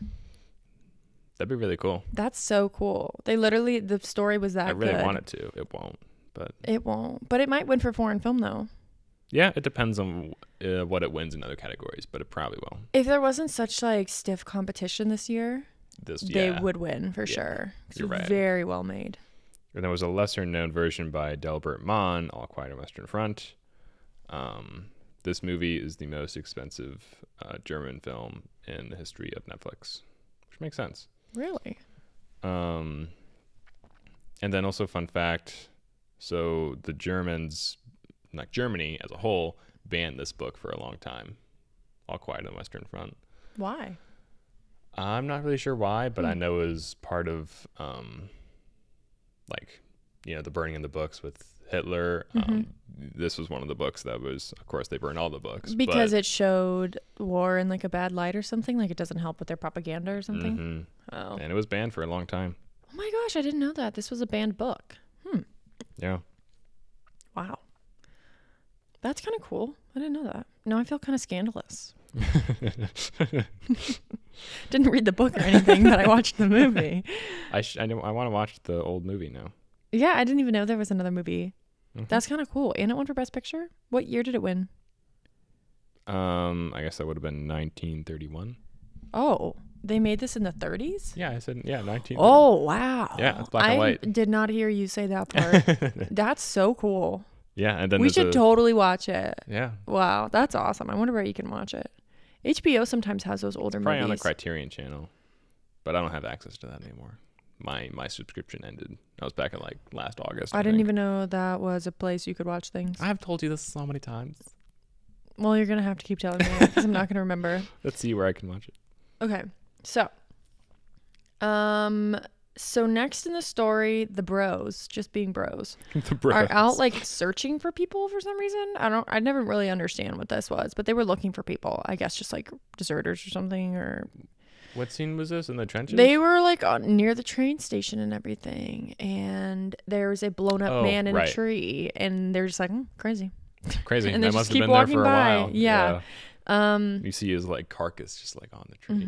That'd be really cool. That's so cool. The story was that good. I really want it to. It won't, but It won't. But it might win for foreign film, though. yeah, it depends on what it wins in other categories, but it probably will. If there wasn't such like stiff competition this year, they would win for sure. You're right. Very well made. And there was a lesser-known version by Delbert Mann, All Quiet on the Western Front. This movie is the most expensive German film in the history of Netflix, which makes sense. Really? And then also fun fact, so the Germans, like Germany as a whole, banned this book for a long time, All Quiet on the Western Front. Why? I'm not really sure why, but I know it was part of, the burning of the books with Hitler. This was one of the books that was, of course, they burned all the books. Because it showed war in like a bad light or something? Like it doesn't help with their propaganda or something? Mm-hmm. Oh. And it was banned for a long time. Oh my gosh, I didn't know that. This was a banned book. Yeah. Wow. That's kind of cool. I didn't know that. Now I feel kind of scandalous. Didn't read the book or anything, but I watched the movie. I want to watch the old movie now. Yeah, I didn't even know there was another movie. Mm-hmm. That's kind of cool. And it won for Best Picture? What year did it win? I guess that would have been 1931. Oh, they made this in the 30s? Yeah, I said, 1930. Oh, wow. Yeah, it's black and white. I did not hear you say that part. That's so cool. Yeah, and then we should totally watch it. Yeah. Wow, that's awesome. I wonder where you can watch it. HBO sometimes has those older Probably movies. on the Criterion channel, but I don't have access to that anymore. My subscription ended. I was back in like last August. I didn't even know that was a place you could watch things. I've told you this so many times. Well, you're going to have to keep telling me because I'm not going to remember. Let's see where I can watch it. Okay. So next in the story, the bros, just being bros, are out like searching for people for some reason. I never really understand what this was, but they were looking for people. I guess just like deserters or something. Or what scene was this, in the trenches? They were like near the train station and everything, and there was a blown up man in a tree, and they're just like, crazy. And they must just have keep been there walking for a by. while. Yeah. You see his like carcass just like on the tree.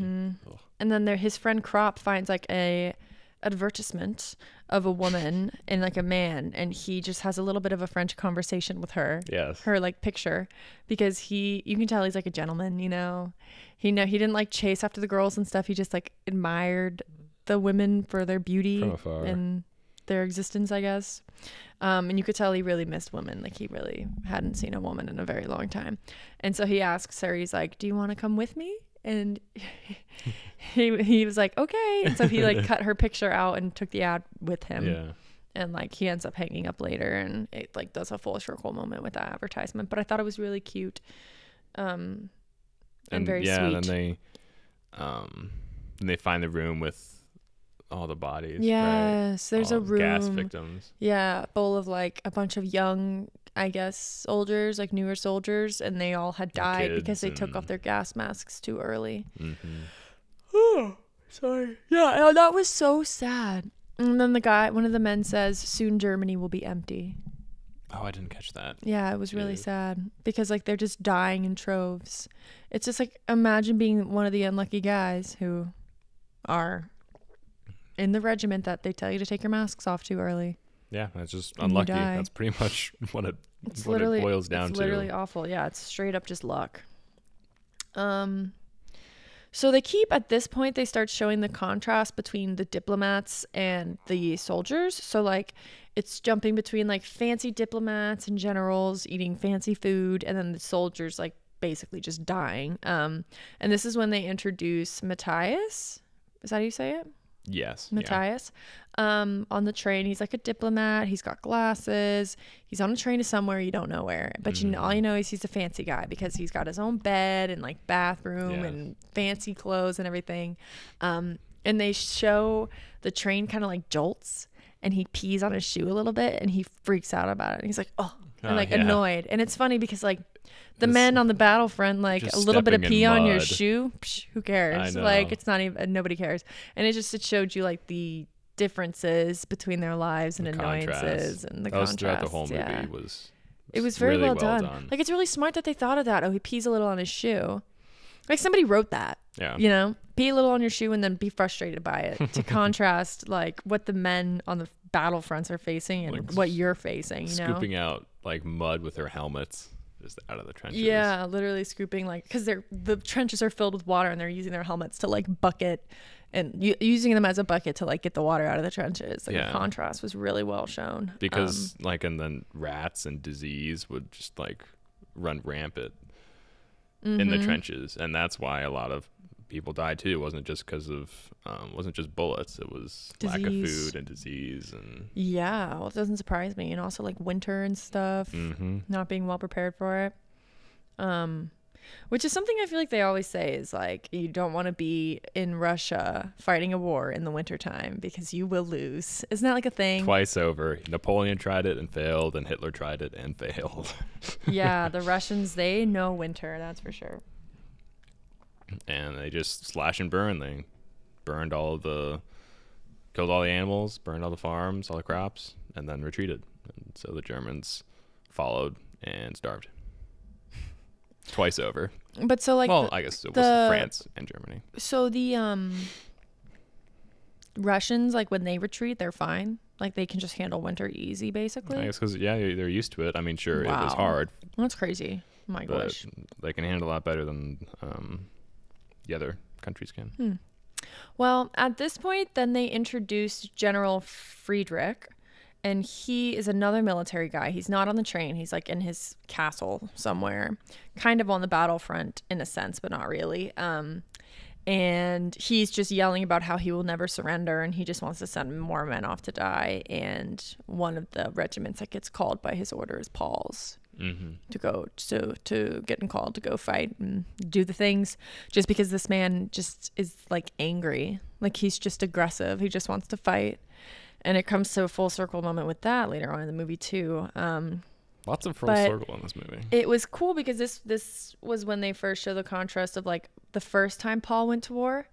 And then his friend Crop finds like a advertisement of a woman and like a man, and he just has a little bit of a French conversation with her. Yes. Her like picture, because you can tell he's like a gentleman, you know. He didn't like chase after the girls and stuff. He just like admired the women for their beauty from afar and their existence, I guess. And you could tell he really missed women. Like he really hadn't seen a woman in a very long time. And so he asks her, he's like, "Do you want to come with me?" And he was like, "Okay." And so he like cut her picture out and took the ad with him. Yeah. And like he ends up hanging up later, and it like does a full circle moment with that advertisement. But I thought it was really cute. And very sweet. And then they find the room with all the bodies. Yes, right? There's a room. Gas victims. Yeah, full of like a bunch of young, I guess, soldiers, like newer soldiers, and they all had died because they took off their gas masks too early. Oh, sorry. Yeah, that was so sad. And then one of the men says, "Soon Germany will be empty." Oh, I didn't catch that. Yeah, it was really sad because like they're just dying in troves. It's just like, imagine being one of the unlucky guys who are in the regiment that they tell you to take your masks off too early. Yeah, that's just unlucky. That's pretty much what it boils down to. It's literally awful. Yeah, it's straight up just luck. So at this point, they start showing the contrast between the diplomats and the soldiers. So like it's jumping between like fancy diplomats and generals eating fancy food, and then the soldiers like basically just dying. And this is when they introduce Matthias. Is that how you say it? Yes. Matthias. On the train. He's like a diplomat. He's got glasses. He's on a train to somewhere you don't know where. But all you know is he's a fancy guy because he's got his own bed and like bathroom and fancy clothes and everything. And they show the train kind of like jolts, and he pees on his shoe a little bit, and he freaks out about it. And he's like, and like annoyed. And it's funny because like the men on the battlefront, like a little bit of pee on your shoe, who cares? Like it's not even, nobody cares. And it showed you like the differences between their lives and annoyances and the contrast. Throughout the whole movie was It was very really well done. Like, it's really smart that they thought of that. Oh, he pees a little on his shoe. Like, somebody wrote that. Yeah. You know, pee a little on your shoe and then be frustrated by it to contrast like what the men on the battlefronts are facing and Like what you're facing, you know? Scooping out like mud with their helmets just out of the trenches. Yeah, literally scooping, like, because the trenches are filled with water and they're using their helmets to like bucket and using them as a bucket to like get the water out of the trenches. Like, the contrast was really well shown. Because and then rats and disease would just like run rampant in the trenches, and that's why a lot of people died too. It wasn't just because of wasn't just bullets. It was lack of food and disease and well, it doesn't surprise me. And also like winter and stuff, not being well prepared for it, which is something I feel like they always say is like, you don't want to be in Russia fighting a war in the wintertime because you will lose. Isn't that like a thing? Twice over. Napoleon tried it and failed, and Hitler tried it and failed. Yeah, the Russians, they know winter, that's for sure. And they just slash and burn. They killed all the animals, burned all the farms, all the crops, and then retreated. And so the Germans followed and starved. Twice over. But so like, I guess it was France and Germany. So the Russians, like, when they retreat, they're fine. Like, they can just handle winter easy, basically. I guess because they're used to it. I mean, sure, It was hard. That's crazy. My gosh. They can handle a lot better than the other countries can. Well, at this point, then they introduced General Friedrich, and he is another military guy. He's not on the train. He's like in his castle somewhere, kind of on the battlefront in a sense, but not really. And he's just yelling about how he will never surrender, and he just wants to send more men off to die. And one of the regiments that gets called by his order is Paul's. To go to getting called to go fight and do the things, just because this man just is like angry, like he's just aggressive, he just wants to fight. And it comes to a full circle moment with that later on in the movie too. Lots of full circle in this movie. It was cool because this was when they first show the contrast of like the first time Paul went to war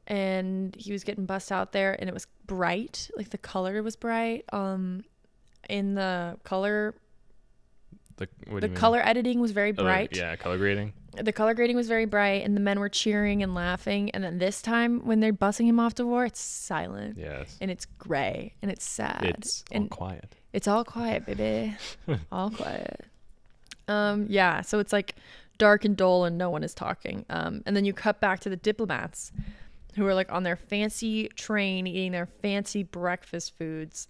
and he was getting bussed out there, and it was bright, like the color was bright. In the color The color editing was very bright. Color grading. The color grading was very bright, and the men were cheering and laughing. And then this time, when they're bussing him off to war, it's silent. Yes. And it's gray, and it's sad. It's all quiet. It's all quiet, baby. All quiet. So it's like dark and dull, and no one is talking. And then you cut back to the diplomats, who are like on their fancy train, eating their fancy breakfast foods.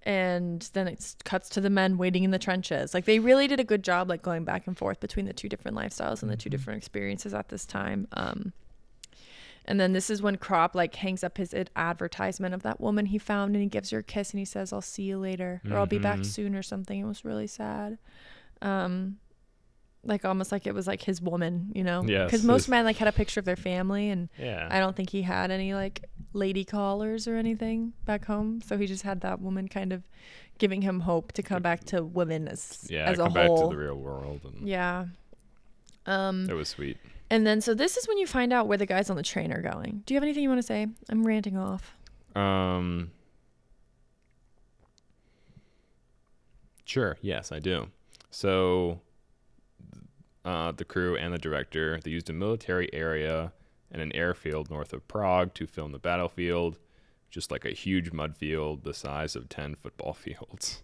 And then it cuts to the men waiting in the trenches. Like, they really did a good job, like, going back and forth between the two different lifestyles and the two different experiences at this time. And then this is when Kropp, like, hangs up his advertisement of that woman he found, and he gives her a kiss, and he says, "I'll see you later," or "I'll be back soon," or something. It was really sad. Like, almost like it was like his woman, you know? Yes. Because most men like had a picture of their family, and yeah. I don't think he had any like lady callers or anything back home. So he just had that woman kind of giving him hope to come back to women as a whole. Come back to the real world. And yeah. It was sweet. And then so this is when you find out where the guys on the train are going. Do you have anything you want to say? I'm ranting off. Sure. Yes, I do. So the crew and the director, they used a military area and an airfield north of Prague to film the battlefield, just like a huge mud field the size of 10 football fields.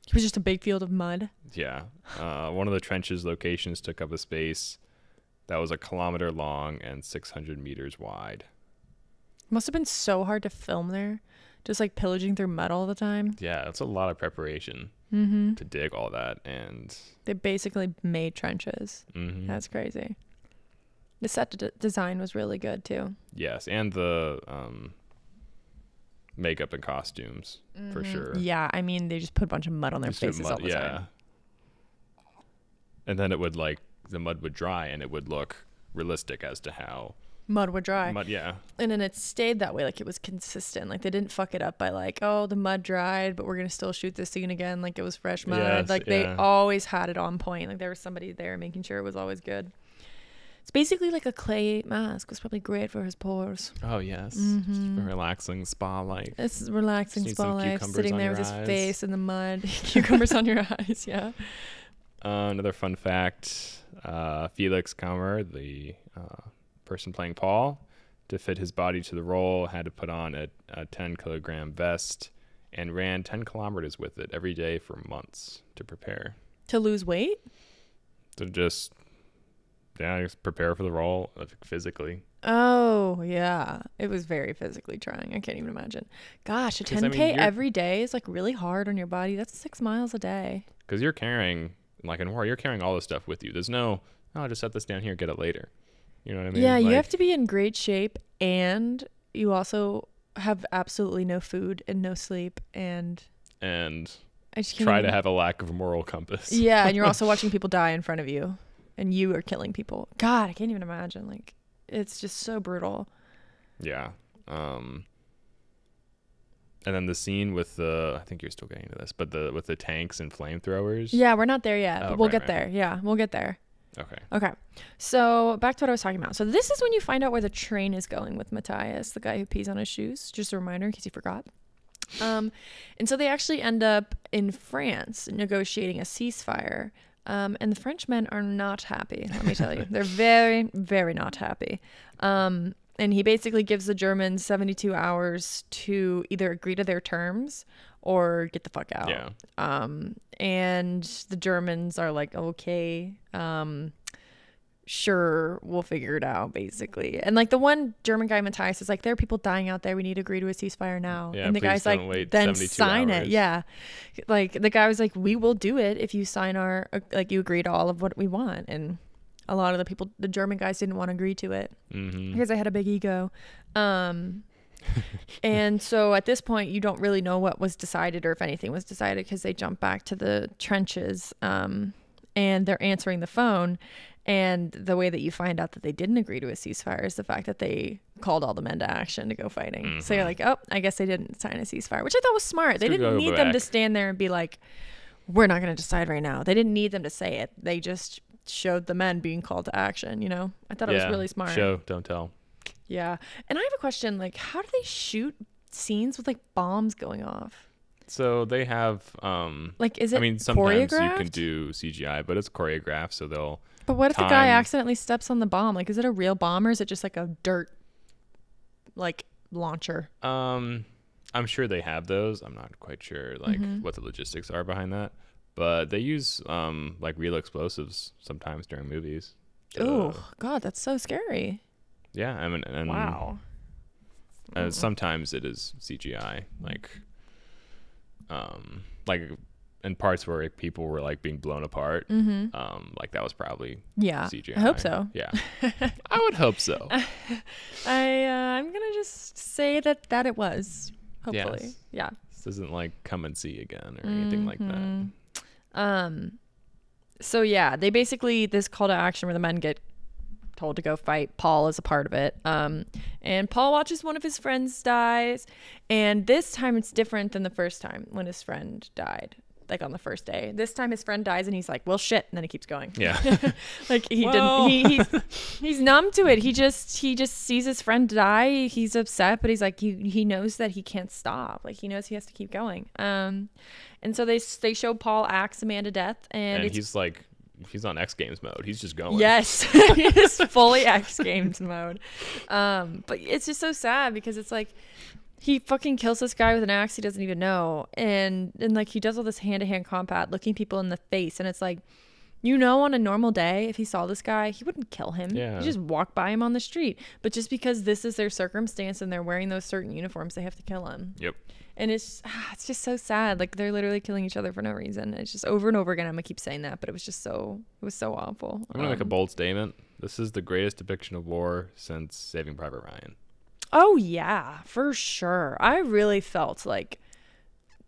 It was just a big field of mud? Yeah. One of the trenches locations took up a space that was 1 kilometer long and 600 meters wide. It must have been so hard to film there, just like pillaging through mud all the time. Yeah, it's a lot of preparation to dig all that, and they basically made trenches. That's crazy. The set design was really good too. Yes, and the makeup and costumes for sure. Yeah, I mean, they just put a bunch of mud on their faces all the time. And then it would the mud would dry, and it would look realistic as to how mud would dry. And then it stayed that way, like it was consistent. Like they didn't fuck it up by like, oh, the mud dried, but we're gonna still shoot this scene again like it was fresh mud. They always had it on point. Like there was somebody there making sure it was always good. It's basically like a clay mask. It's probably great for his pores. Oh, yes. Mm-hmm. Just a relaxing spa life. It's relaxing Just need spa some life, cucumbers sitting on there your with his eyes. face in the mud. Cucumbers on your eyes, yeah. Another fun fact, Felix Kammer, the person playing Paul, to fit his body to the role, had to put on a 10-kilogram vest and ran 10 kilometers with it every day for months to prepare. To lose weight? To just prepare for the role physically. Oh, yeah. It was very physically trying. I can't even imagine. Gosh, a 10K every day is like really hard on your body. That's 6 miles a day. Because you're carrying, like in war, you're carrying all this stuff with you. There's no, I'll just set this down here, get it later. You know what I mean? Yeah, you have to be in great shape, and you also have absolutely no food and no sleep, and I just can't try to have a lack of moral compass. Yeah, and you're also watching people die in front of you, and you are killing people. God, I can't even imagine. Like, it's just so brutal. Yeah. And then the scene with I think you're still getting to this, but with the tanks and flamethrowers. Yeah, we're not there yet, but we'll get there. Right. Yeah, we'll get there. Okay. So back to what I was talking about. So this is when you find out where the train is going with Matthias, the guy who pees on his shoes. Just a reminder in case you forgot. And so they actually end up in France negotiating a ceasefire. And the Frenchmen are not happy, let me tell you. They're very, very not happy. And he basically gives the Germans 72 hours to either agree to their terms or get the fuck out. Yeah. And the Germans are like, okay, sure, we'll figure it out, basically. And like the one German guy, Matthias, is like, there are people dying out there. We need to agree to a ceasefire now. Yeah, and the guy's like, then sign it. Yeah. Like the guy was like, we will do it if you sign like you agree to all of what we want. And a lot of the German guys didn't want to agree to it because they had a big ego. And so at this point, you don't really know what was decided or if anything was decided because they jump back to the trenches and they're answering the phone. And the way that you find out that they didn't agree to a ceasefire is the fact that they called all the men to action to go fighting. So you're like, oh, I guess they didn't sign a ceasefire, which I thought was smart. They didn't need them to stand there and be like, we're not going to decide right now. They didn't need them to say it. They just showed the men being called to action, you know? I thought it was really smart. Show, don't tell. Yeah. And I have a question, like, how do they shoot scenes with like bombs going off? So they have like, is it sometimes choreographed? you can do CGI, but it's choreographed, so they'll But what if the guy accidentally steps on the bomb? Like, is it a real bomb or is it just like a dirt like launcher? I'm sure they have those. I'm not quite sure like what the logistics are behind that. But they use like real explosives sometimes during movies. Oh God, that's so scary. Yeah, I mean, and wow. Sometimes it is CGI, like in parts where like, people were like being blown apart. Like that was probably CGI. I hope so. Yeah, I would hope so. I'm gonna just say that it was. Hopefully, yes. Yeah. This isn't like Come and See Again or anything like that. So yeah, they basically this call to action where the men get told to go fight. Paul is a part of it. And Paul watches one of his friends dies, and this time it's different than the first time when his friend died. Like on the first day. This time his friend dies and he's like, well shit, and then he keeps going. Yeah. Like he's numb to it. He just sees his friend die. He's upset, but he's like he knows that he can't stop. Like he knows he has to keep going. And so they show Paul axe a man to death, and he's like he's on X Games mode. He's just going. Yes. He's fully X Games mode. But it's just so sad because it's like he fucking kills this guy with an axe he doesn't even know, and like he does all this hand-to-hand combat looking people in the face, and it's like, you know, on a normal day if he saw this guy he wouldn't kill him. He'd just walk by him on the street, but just because this is their circumstance and they're wearing those certain uniforms they have to kill him. Yep. And it's just so sad. Like they're literally killing each other for no reason. It's just over and over again. I'm gonna keep saying that, but it was so awful. I'm gonna make a bold statement. This is the greatest depiction of war since Saving Private Ryan. Oh yeah, for sure. I really felt like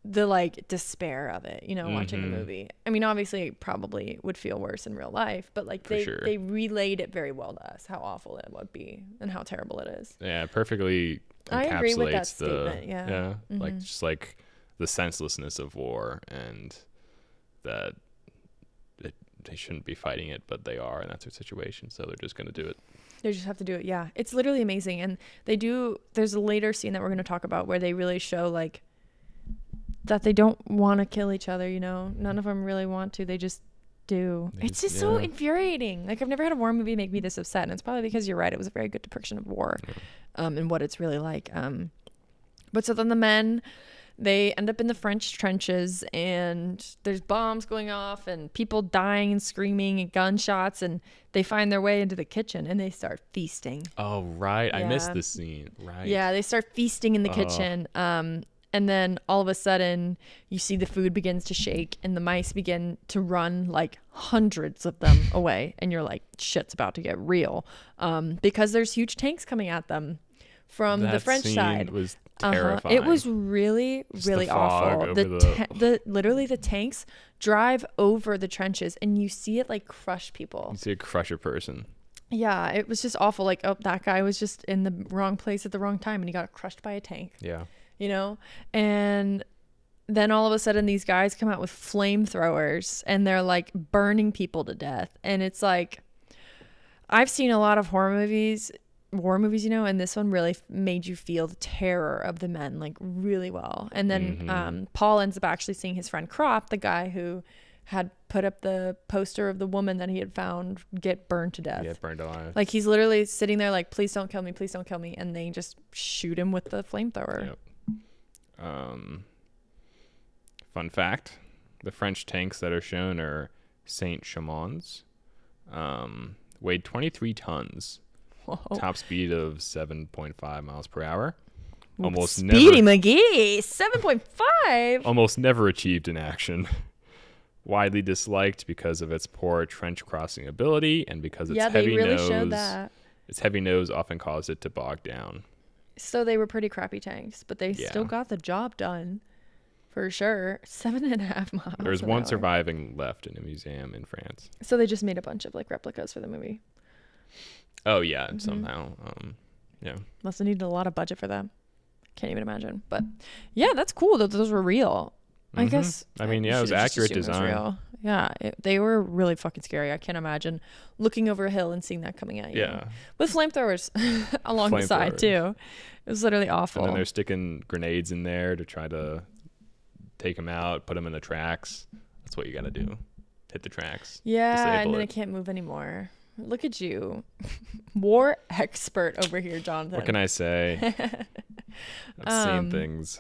the despair of it, you know, watching the movie. I mean, obviously it probably would feel worse in real life, but like they relayed it very well to us how awful it would be and how terrible it is. Yeah, perfectly encapsulates I agree with that statement. Yeah. Like just like the senselessness of war, and that they shouldn't be fighting it, but they are, and that's their situation. So they're just going to do it. They just have to do it. Yeah. It's literally amazing. And there's a later scene that we're going to talk about where they really show like that they don't want to kill each other. You know, none of them really want to. They just do. It's just so infuriating. Like, I've never had a war movie make me this upset. And it's probably because you're right. It was a very good depiction of war, and what it's really like. But so then the men, they end up in the French trenches, and there's bombs going off and people dying and screaming and gunshots, and they find their way into the kitchen and they start feasting. Oh, right. Yeah. I missed this scene. Right. Yeah, they start feasting in the kitchen. And then all of a sudden you see the food begins to shake and the mice begin to run, like hundreds of them away. And you're like, shit's about to get real. Because there's huge tanks coming at them from the French side. Was terrifying. It was really, really awful. Literally the tanks drive over the trenches and you see it like crush people. You see it crush a person. Yeah, it was just awful. Like, oh, that guy was just in the wrong place at the wrong time and he got crushed by a tank. Yeah. You know? And then all of a sudden these guys come out with flamethrowers and they're like burning people to death. And it's like, I've seen a lot of war movies, you know, and this one really made you feel the terror of the men like really well. And then Paul ends up actually seeing his friend Crop, the guy who had put up the poster of the woman that he had found, get burned to death. Get burned alive. Like, he's literally sitting there like, please don't kill me, please don't kill me. And they just shoot him with the flamethrower. Yep. Fun fact, the French tanks that are shown are Saint-Chamond's. Weighed 23 tons. Whoa. Top speed of 7.5 miles per hour. Speedy McGee, 7.5. Almost never achieved in action. Widely disliked because of its poor trench crossing ability and because its heavy nose. Showed that. Its heavy nose often caused it to bog down. So they were pretty crappy tanks, but they still got the job done, for sure. 7.5 miles. There's one surviving left in a museum in France. So they just made a bunch of like replicas for the movie. Oh yeah, somehow. Yeah. Must have needed a lot of budget for that. Can't even imagine. But yeah, that's cool that those were real. I guess. I mean, yeah, it was accurate design. Yeah, they were really fucking scary. I can't imagine looking over a hill and seeing that coming at you. Yeah. With flamethrowers along the side too. It was literally awful. And then they're sticking grenades in there to try to take them out, put them in the tracks. That's what you got to do. Hit the tracks. Yeah, and then it can't move anymore. Look at you. War expert over here, Jonathan. What can I say? I've seen things.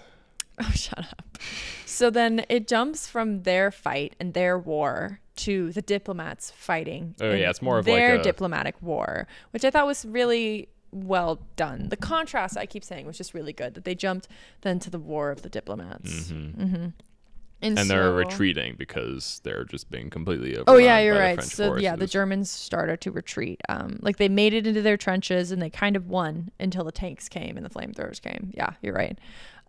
Oh, shut up. So then it jumps from their fight and their war to the diplomats fighting. Oh, yeah. It's more of their like diplomatic war, which I thought was really well done. The contrast, I keep saying, was just really good, that they jumped then to the war of the diplomats. And they're retreating because they're just being completely overrun. Oh, yeah, you're by right. The French so, forces. yeah, the Germans started to retreat. Like, they made it into their trenches and they kind of won until the tanks came and the flamethrowers came. Yeah, you're right.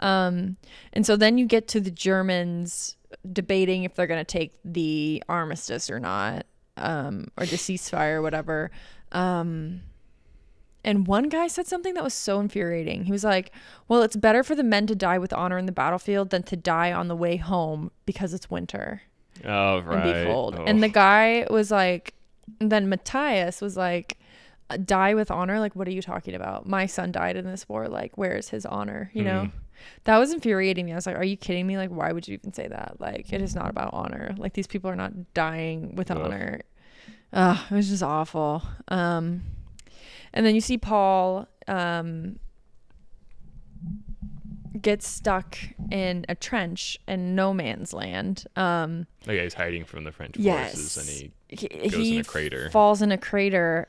And so then you get to the Germans debating if they're going to take the armistice or not, or the ceasefire or whatever. And one guy said something that was so infuriating. He was like, well, it's better for the men to die with honor in the battlefield than to die on the way home because it's winter. Oh, right. And be cold. Oh. And the guy was like, and then Matthias was like, die with honor? Like, what are you talking about? My son died in this war. Like, where is his honor? You know? That was infuriating me. I was like, are you kidding me? Like, why would you even say that? Like, it is not about honor. Like, these people are not dying with honor. It was just awful. And then you see Paul get stuck in a trench in no man's land. Like he's hiding from the French forces, and he goes in a crater. Falls in a crater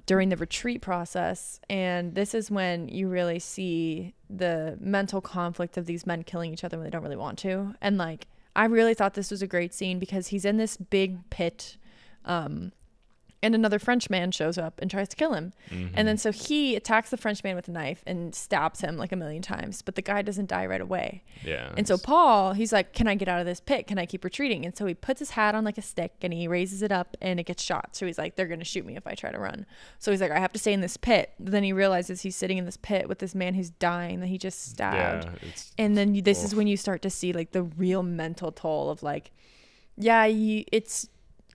during the retreat process. And this is when you really see the mental conflict of these men killing each other when they don't really want to. And like, I really thought this was a great scene because he's in this big pit, and another French man shows up and tries to kill him. And then so he attacks the French man with a knife and stabs him like 1,000,000 times, but the guy doesn't die right away. Yeah. And so Paul, he's like, can I get out of this pit? Can I keep retreating? And so he puts his hat on like a stick and he raises it up and it gets shot. So he's like, they're going to shoot me if I try to run. So he's like, I have to stay in this pit. But then he realizes he's sitting in this pit with this man who's dying that he just stabbed. Yeah, and then this is when you start to see like the real mental toll of like, yeah,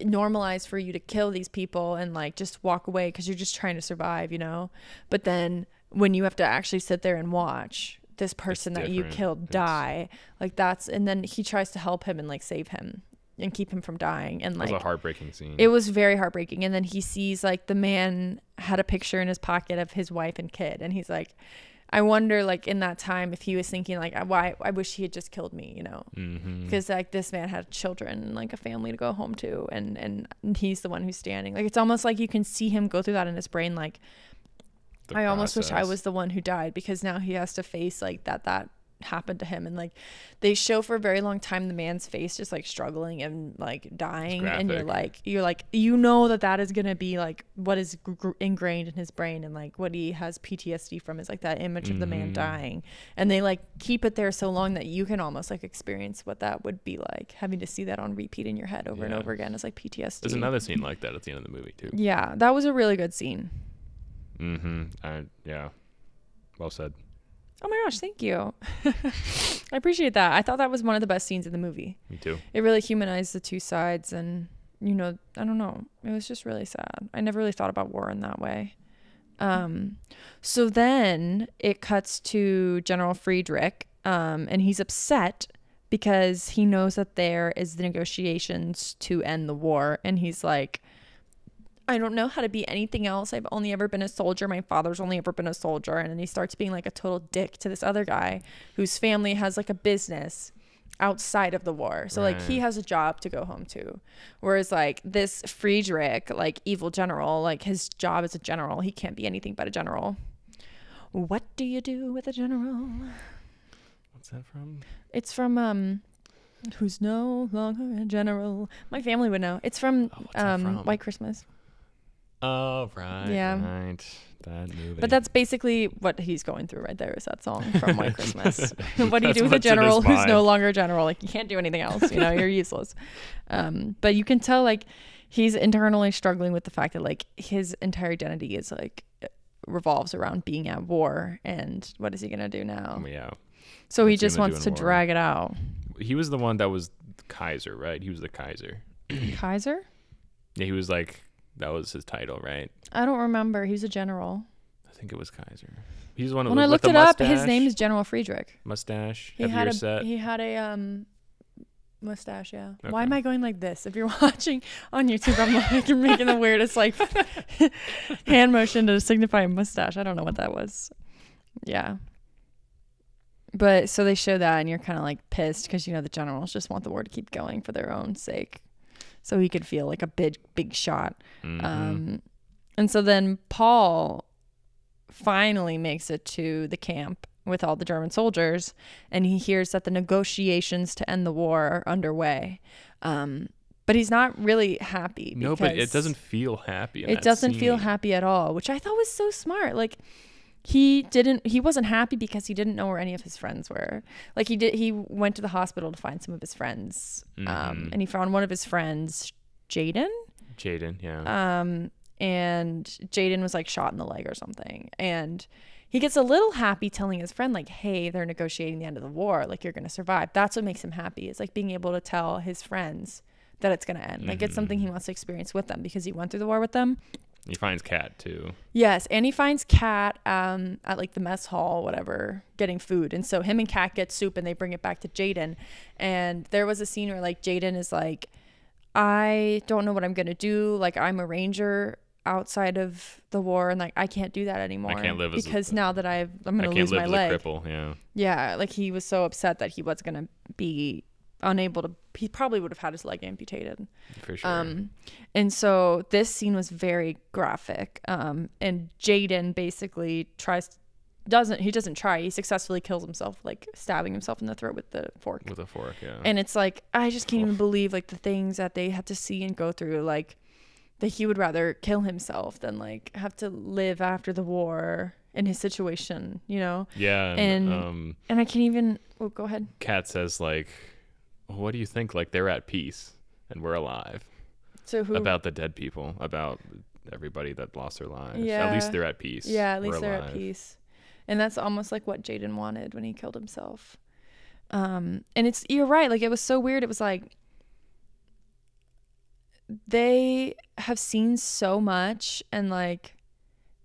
normalized for you to kill these people and like just walk away because you're just trying to survive, you know. But then when you have to actually sit there and watch this person that you killed die, like that's, and then he tries to help him and like save him and keep him from dying, and like it was a heartbreaking scene. It was very heartbreaking. And then he sees like the man had a picture in his pocket of his wife and kid, and he's like, I wonder, like, in that time, if he was thinking, like, why I wish he had just killed me, you know? Because, like, this man had children and, like, a family to go home to, and he's the one who's standing. Like, it's almost like you can see him go through that in his brain, like, I almost wish I was the one who died, because now he has to face, like, that happened to him. And, like, they show for a very long time the man's face just, like, struggling and, like, dying. And you're like, you know that is going to be, like, what is ingrained in his brain, and, like, what he has PTSD from is, like, that image of the man dying. And they, like, keep it there so long that you can almost, like, experience what that would be like, having to see that on repeat in your head over and over again as, like, PTSD. There's another scene like that at the end of the movie, too. Yeah, that was a really good scene. Yeah. Well said. Oh my gosh, thank you. I appreciate that. I thought that was one of the best scenes in the movie. Me too. It really humanized the two sides, and, you know, I don't know. It was just really sad. I never really thought about war in that way. So then it cuts to General Friedrich, and he's upset because he knows that there is the negotiations to end the war, and he's like, I don't know how to be anything else. I've only ever been a soldier. My father's only ever been a soldier. And then he starts being like a total dick to this other guy whose family has like a business outside of the war. So like he has a job to go home to. Whereas like this Friedrich, like evil general, like his job is a general. He can't be anything but a general. What do you do with a general? What's that from? It's from Who's No Longer a General. My family would know. It's from White Christmas. Oh, right. Yeah. Right. That movie. But that's basically what he's going through right there, is that song from White Christmas. What do you do with a general who's no longer a general? Like, you can't do anything else. You know, you're useless. But you can tell, like, he's internally struggling with the fact that, like, his entire identity is, like, revolves around being at war. And what is he going to do now? Yeah. So he just wants to drag it out. He was the one that was the Kaiser, right? He was the Kaiser. Kaiser? Yeah, he was like... That was his title, right? I don't remember. He was a general. I think it was Kaiser. He's the one. When I looked it up, his name is General Friedrich. Mustache. He had a mustache. Yeah. Okay. Why am I going like this? If you're watching on YouTube, I'm like making the weirdest like hand motion to signify a mustache. I don't know what that was. Yeah. But so they show that, and you're kind of like pissed because, you know, the generals just want the war to keep going for their own sake. So he could feel like a big shot. And so then Paul finally makes it to the camp with all the German soldiers, and he hears that the negotiations to end the war are underway. But he's not really happy. No, but it doesn't feel happy. It doesn't feel happy at all, which I thought was so smart. Like, he wasn't happy because he didn't know where any of his friends were. Like, he went to the hospital to find some of his friends. And he found one of his friends, Jaden, yeah. And Jaden was like shot in the leg or something. And he gets a little happy telling his friend, like, hey, they're negotiating the end of the war. Like, you're going to survive. That's what makes him happy. It's like being able to tell his friends that it's going to end. Like, it's something he wants to experience with them because he went through the war with them. He finds Kat too. Yes, and he finds Kat at like the mess hall, whatever, getting food. And so him and Kat get soup, and they bring it back to Jaden. And there was a scene where like Jaden is like, I don't know what I'm gonna do. Like, I'm a ranger outside of the war, and like I can't do that anymore. I can't live because now that I'm gonna lose my leg. I can't live as a cripple. Yeah, like he was so upset that he was gonna be unable to. He probably would have had his leg amputated for sure. And so this scene was very graphic. And Jaden basically he successfully kills himself, like stabbing himself in the throat with the fork. Yeah. And it's like, I just can't even believe like the things that they had to see and go through, like that he would rather kill himself than like have to live after the war in his situation, you know? Yeah. And I can't even, go ahead. Kat says like, what do you think? Like, they're at peace and we're alive. So who? About the dead people, about everybody that lost their lives. Yeah. At least they're at peace. Yeah, at least they're at peace. And that's almost like what Jaden wanted when he killed himself. And you're right. Like, it was so weird. It was like they have seen so much, and like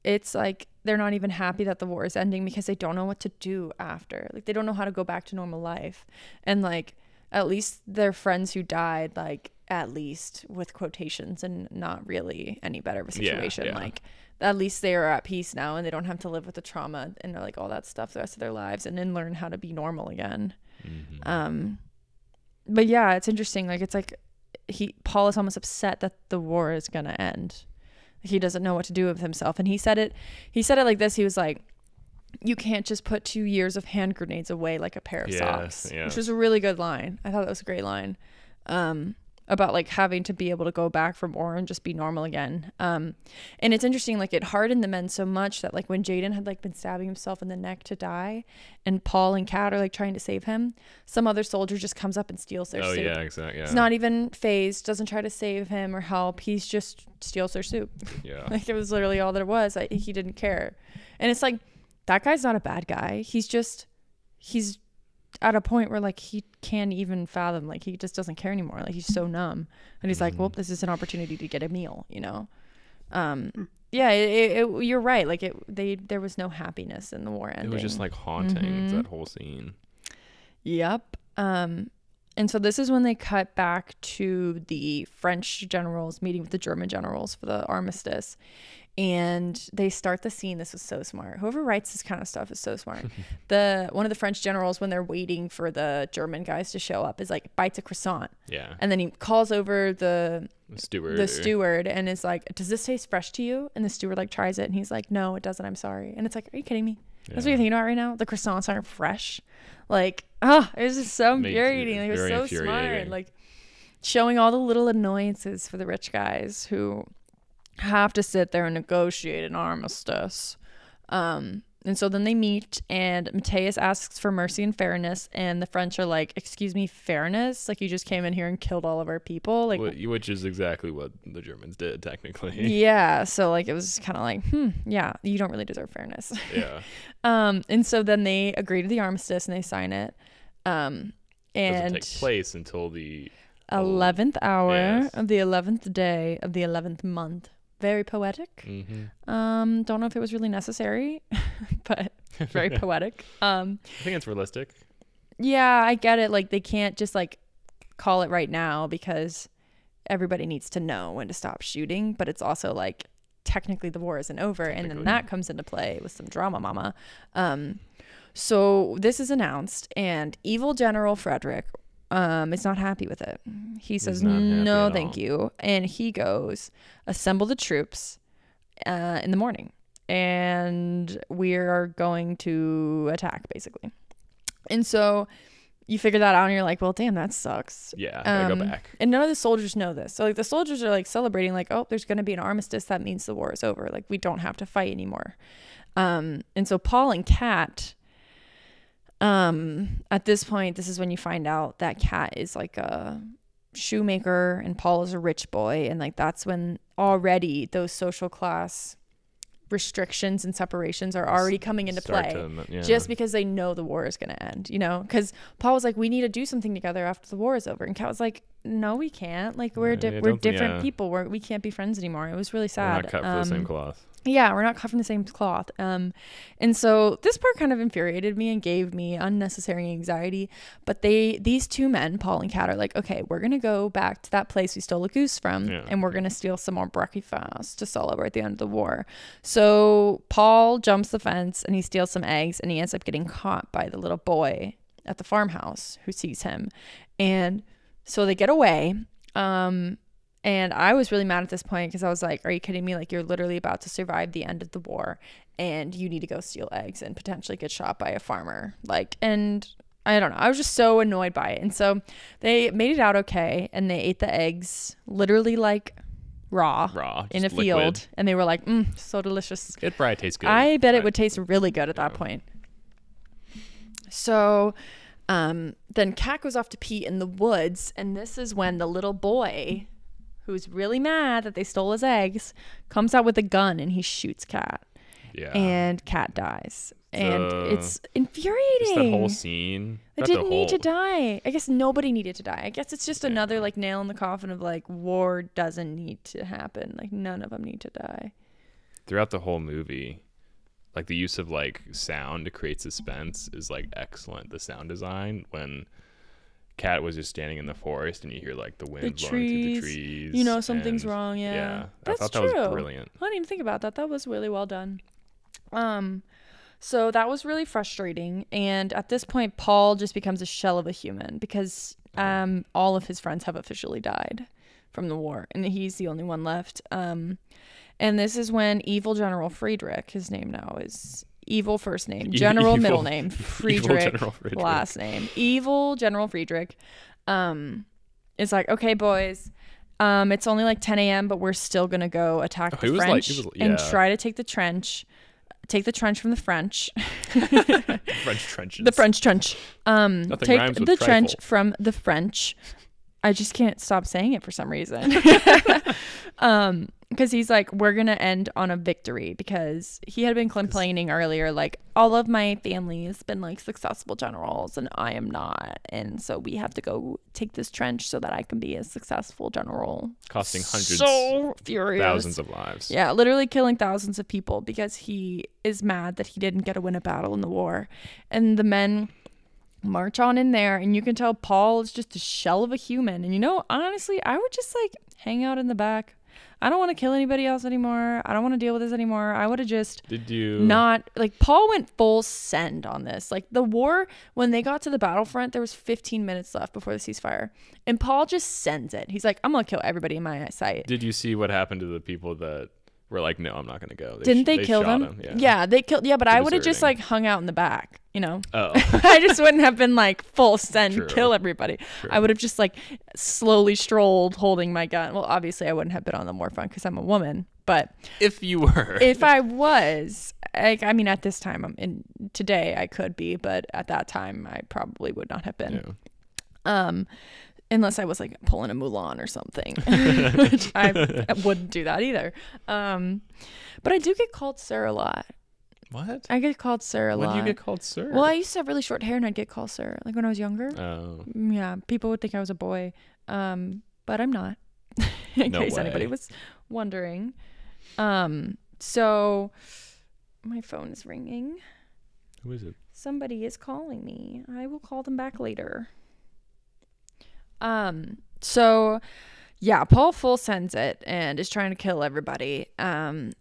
it's like they're not even happy that the war is ending because they don't know what to do after. Like they don't know how to go back to normal life. And like at least their friends who died, like at least with quotations and not really any better of a situation, like at least they are at peace now and they don't have to live with the trauma and like all that stuff the rest of their lives, and then learn how to be normal again. But yeah, it's interesting. Like it's like Paul is almost upset that the war is gonna end. He doesn't know what to do with himself. And he said it like this. He was like, you can't just put 2 years of hand grenades away like a pair of socks, which was a really good line. I thought that was a great line. About like having to be able to go back from war and just be normal again. And it's interesting, like it hardened the men so much that like when Jaden had like been stabbing himself in the neck to die, and Paul and Kat are like trying to save him, some other soldier just comes up and steals their soup. Yeah, exactly. He's not even phased, doesn't try to save him or help. He's just steals their soup. Yeah. Like it was literally all there was. Like, he didn't care. And it's like, that guy's not a bad guy. He's at a point where like he can't even fathom, like he just doesn't care anymore. Like he's so numb, and he's like, well, this is an opportunity to get a meal, you know? You're right. Like there was no happiness in the war ending. It was just like haunting, that whole scene. Yep. And so this is when they cut back to the French generals meeting with the German generals for the armistice. And they start the scene. This was so smart. Whoever writes this kind of stuff is so smart. One of the French generals, when they're waiting for the German guys to show up, is like bites a croissant. Yeah. And then he calls over the steward and is like, does this taste fresh to you? And the steward like tries it and he's like, no, it doesn't. I'm sorry. And it's like, are you kidding me? That's what you're thinking about right now? The croissants aren't fresh. Like, it was just so infuriating. Like, it was so smart. Like showing all the little annoyances for the rich guys who have to sit there and negotiate an armistice. And so then they meet, and Matthias asks for mercy and fairness, and the French are like, excuse me, fairness? Like, you just came in here and killed all of our people? Like, which is exactly what the Germans did, technically. Yeah, so like it was kind of like, yeah, you don't really deserve fairness. Yeah. And so then they agree to the armistice and they sign it. And doesn't take place until the 11th hour of the 11th day of the 11th month. Very poetic. Don't know if it was really necessary, but very poetic. I think it's realistic. Yeah, I get it. Like they can't just like call it right now because everybody needs to know when to stop shooting. But it's also like technically the war isn't over, and then that comes into play with some drama, mama. So this is announced, and evil General Frederick is not happy with it. He says no thank you, and he goes, assemble the troops in the morning and we're going to attack, basically. And so you figure that out and you're like, well, damn, that sucks. Yeah, gotta go back. And none of the soldiers know this, so like the soldiers are like celebrating, like, oh, there's gonna be an armistice, that means the war is over, like we don't have to fight anymore. And so Paul and Kat, at this point, this is when you find out that Kat is like a shoemaker and Paul is a rich boy, and like that's when already those social class restrictions and separations are already coming into play, just because they know the war is going to end, you know, because Paul was like, we need to do something together after the war is over, and Kat was like, no, we can't, like we're different people, we can't be friends anymore. It was really sad. We're not cut for the same cloth. Yeah, we're not cut from the same cloth. And so this part kind of infuriated me and gave me unnecessary anxiety. But these two men, Paul and Kat, are like, okay, we're going to go back to that place we stole a goose from, and we're going to steal some more breakfast to celebrate the end of the war. So Paul jumps the fence and he steals some eggs, and he ends up getting caught by the little boy at the farmhouse who sees him. And so they get away. And I was really mad at this point because I was like, are you kidding me? Like, you're literally about to survive the end of the war and you need to go steal eggs and potentially get shot by a farmer. Like, and I don't know. I was just so annoyed by it. And so they made it out okay, and they ate the eggs literally like raw in a field. And they were like, so delicious. It probably tastes good. I bet it would taste really good at that point. So then Kat goes off to pee in the woods, and this is when the little boy, who's really mad that they stole his eggs, comes out with a gun and he shoots Kat. Yeah. and Kat dies. And So, it's infuriating. Just that whole scene. They didn't need to die. I guess nobody needed to die. I guess it's just another like nail in the coffin of like war doesn't need to happen. Like none of them need to die. Throughout the whole movie, like the use of like sound to create suspense is like excellent. The sound design when Kat was just standing in the forest and you hear like the wind blowing through the trees. You know something's wrong. Yeah, I thought that was brilliant. I didn't even think about that. That was really well done. So that was really frustrating. And at this point, Paul just becomes a shell of a human because all of his friends have officially died from the war, and he's the only one left. And this is when evil General Friedrich, his name now is evil first name, General Evil- middle name, Friedrich, General Friedrich. last name, evil General Friedrich, is like, okay, boys, it's only like 10 a.m., but we're still going to go attack the French and try to take the trench. Take the trench from the French. French trenches. The French trench. Nothing Take rhymes with the trifle. trench from the French. I just can't stop saying it for some reason. Because he's like, we're going to end on a victory, because he had been complaining earlier, like, all of my family has been like successful generals and I am not. And so we have to go take this trench so that I can be a successful general. Costing hundreds, So furious. thousands of lives. Yeah, literally killing thousands of people because he is mad that he didn't get to win a battle in the war. And the men march on in there, and you can tell Paul is just a shell of a human. And honestly, I would just like hang out in the back. I don't want to kill anybody else anymore. I don't want to deal with this anymore. I would have just not, like, Paul went full send on this. Like, the war, when they got to the battlefront, there was 15 minutes left before the ceasefire. And Paul just sends it. He's like, I'm going to kill everybody in my sight. Did you see what happened to the people that were like, no, I'm not going to go? Didn't they kill them? Yeah, they killed. Yeah, but I would have just like hung out in the back, Oh. I just wouldn't have been like full send, True. kill everybody. True. I would have just like slowly strolled holding my gun. Well, obviously I wouldn't have been on the war front because I'm a woman, but if you were, if I was, I mean, at this time, today I could be, but at that time I probably would not have been. Yeah. Unless I was like pulling a Mulan or something, which I wouldn't do that either. But I do get called sir a lot. What? I get called sir a lot. When do you get called sir? Well, I used to have really short hair and I'd get called sir, like when I was younger. Oh. Yeah, people would think I was a boy, but I'm not. In No case way. anybody was wondering. So my phone is ringing. Who is it? Somebody is calling me. I will call them back later. So yeah, Paul full sends it and is trying to kill everybody. And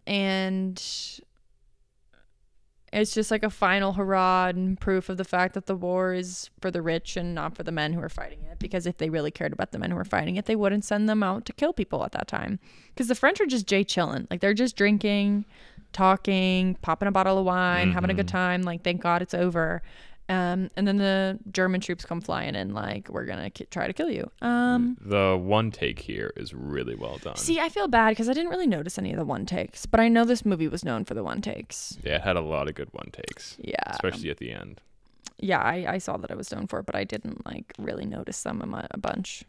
it's just like a final hurrah and proof of the fact that the war is for the rich and not for the men who are fighting it. Because if they really cared about the men who were fighting it, they wouldn't send them out to kill people at that time. Because the French are just chilling. Like, they're just drinking, talking, popping a bottle of wine, having a good time. Like, thank God it's over. And then the German troops come flying in, like, we're going to try to kill you. The one take here is really well done. See, I feel bad because I didn't really notice any of the one takes, but I know this movie was known for the one takes. Yeah, it had a lot of good one takes. Yeah. Especially at the end. Yeah, I saw that it was known for it, but I didn't, like, really notice them a bunch.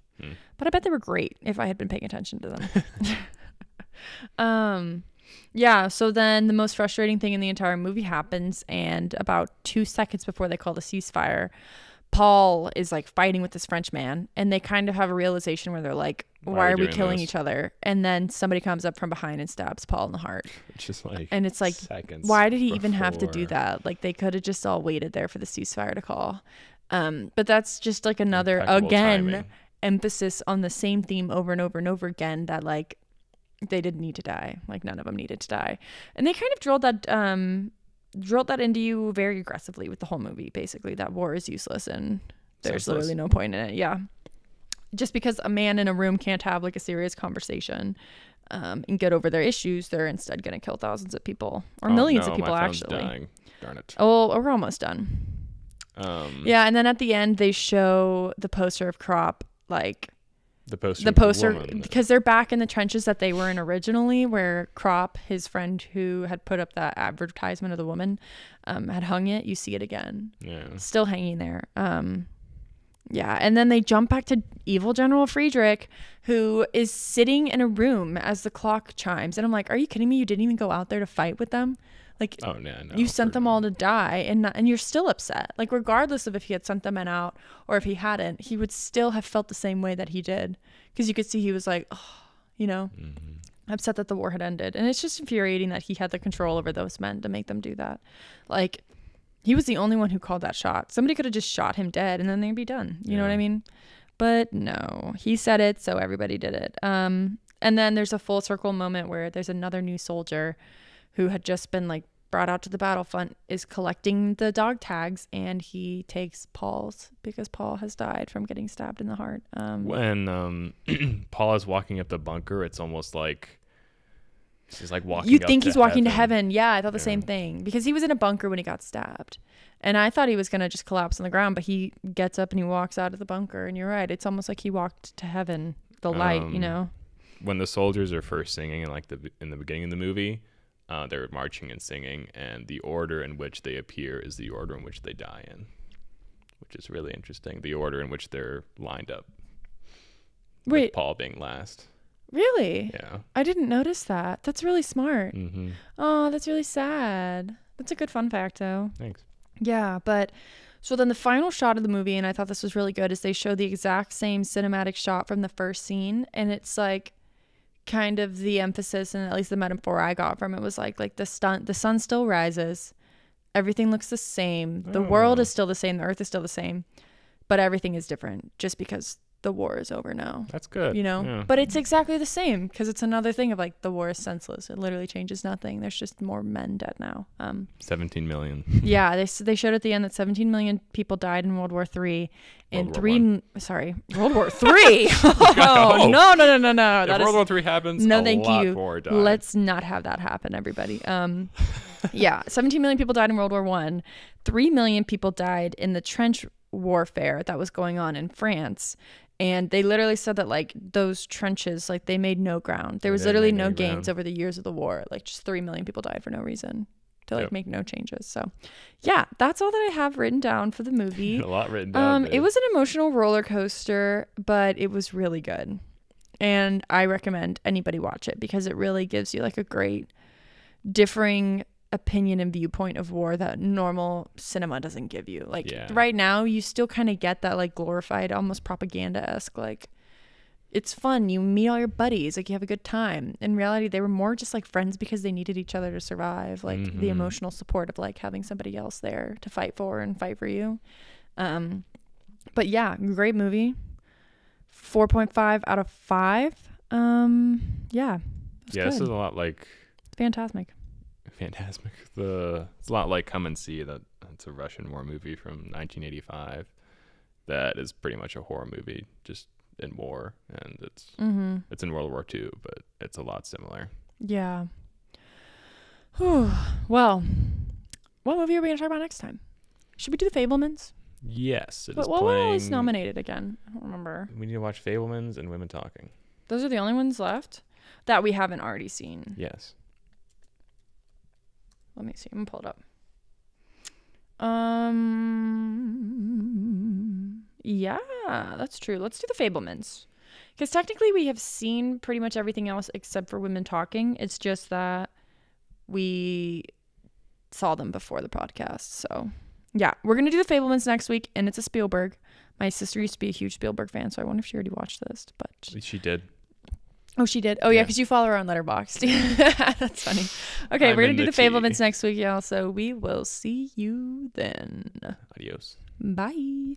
But I bet they were great if I had been paying attention to them. Yeah, so then the most frustrating thing in the entire movie happens, and about 2 seconds before they call the ceasefire, Paul is like fighting with this French man, and they kind of have a realization where they're like, why are we killing each other? And then somebody comes up from behind and stabs Paul in the heart. It's just like, and it's like, why did he even have to do that? Like, they could have just all waited there for the ceasefire to call. But that's just like another, again, emphasis on the same theme over and over and over again, that like, they didn't need to die. Like, none of them needed to die. And they kind of drilled that into you very aggressively with the whole movie, basically, that war is useless and there's literally no point in it. Yeah. Just because a man in a room can't have like a serious conversation and get over their issues, they're instead going to kill thousands of people or millions of people, actually. Dying. Darn it. Oh, we're almost done. Yeah, and then at the end they show the poster of Crop, like the poster because they're back in the trenches that they were in originally, where Crop, his friend who had put up that advertisement of the woman, had hung it. You see it again. Yeah. Still hanging there. Yeah. And then they jump back to evil General Friedrich, who is sitting in a room as the clock chimes. And I'm like, are you kidding me? You didn't even go out there to fight with them? Like, Oh, yeah, no. you sent them all to die, and you're still upset. Like, regardless of if he had sent the men out or if he hadn't, he would still have felt the same way that he did. Because you could see he was like, oh, you know, upset that the war had ended. And it's just infuriating that he had the control over those men to make them do that. Like, he was the only one who called that shot. Somebody could have just shot him dead and then they'd be done. You know what I mean? But no, he said it, so everybody did it. And then there's a full circle moment where there's another new soldier who had just been like brought out to the battlefront, is collecting the dog tags, and he takes Paul's because Paul has died from getting stabbed in the heart. When Paul is walking up the bunker, it's almost like he's like walking. You think he's walking to heaven? Yeah, I thought the same thing, because he was in a bunker when he got stabbed, and I thought he was gonna just collapse on the ground, but he gets up and he walks out of the bunker, and you're right, it's almost like he walked to heaven, the light, you know. When the soldiers are first singing, in the beginning of the movie, they're marching and singing, and the order in which they appear is the order in which they die in, which is really interesting. The order in which they're lined up. Wait, with Paul being last. Really? Yeah. I didn't notice that. That's really smart. Mm-hmm. Oh, that's really sad. That's a good fun fact, though. Thanks. Yeah, but so then the final shot of the movie, and I thought this was really good, is they show the exact same cinematic shot from the first scene, and it's like kind of the emphasis, and at least the metaphor I got from it was like the sun still rises, everything looks the same, the world is still the same, the earth is still the same, but everything is different just because the war is over now. That's good. You know? Yeah. But it's exactly the same, because it's another thing of like the war is senseless. It literally changes nothing. There's just more men dead now. 17 million. Yeah, they showed at the end that 17 million people died in World War III. World War III. Oh, no. If World War III happens, no, a thank lot you. more die. Let's not have that happen, everybody. Yeah, 17 million people died in World War I. 3 million people died in the trench warfare that was going on in France. And they literally said that like those trenches, like they made no ground. There was literally no gains over the years of the war. Like just 3 million people died for no reason, to like make no changes. So yeah, that's all that I have written down for the movie. A lot written down. It was an emotional roller coaster, but it was really good. And I recommend anybody watch it, because it really gives you like a great differing opinion and viewpoint of war that normal cinema doesn't give you. Like right now you still kind of get that like glorified, almost propaganda-esque, like it's fun, you meet all your buddies, like you have a good time. In reality, they were more just like friends because they needed each other to survive, like the emotional support of like having somebody else there to fight for and fight for you. But yeah, great movie. 4.5 out of 5. Yeah, this is a lot like fantastic. It's a lot like Come and See. It's a Russian war movie from 1985 that is pretty much a horror movie just in war, and it's in World War II, but it's a lot similar. Yeah. Whew. Well, what movie are we gonna talk about next time? Should we do The Fabelmans? Yes, what was nominated again? I don't remember. We need to watch Fabelmans and Women Talking. Those are the only ones left that we haven't already seen. Yes. Let me see. I'm gonna pull it up. Yeah, that's true. Let's do The Fabelmans, because technically we have seen pretty much everything else except for Women Talking. It's just that we saw them before the podcast. So yeah, we're gonna do The Fabelmans next week, and it's a Spielberg. My sister used to be a huge Spielberg fan, so I wonder if she already watched this. But she did. Oh, she did? Oh, yeah, because you follow her on LetterBoxd. That's funny. Okay, we're going to do The Fabelmans next week, y'all, so we will see you then. Adios. Bye.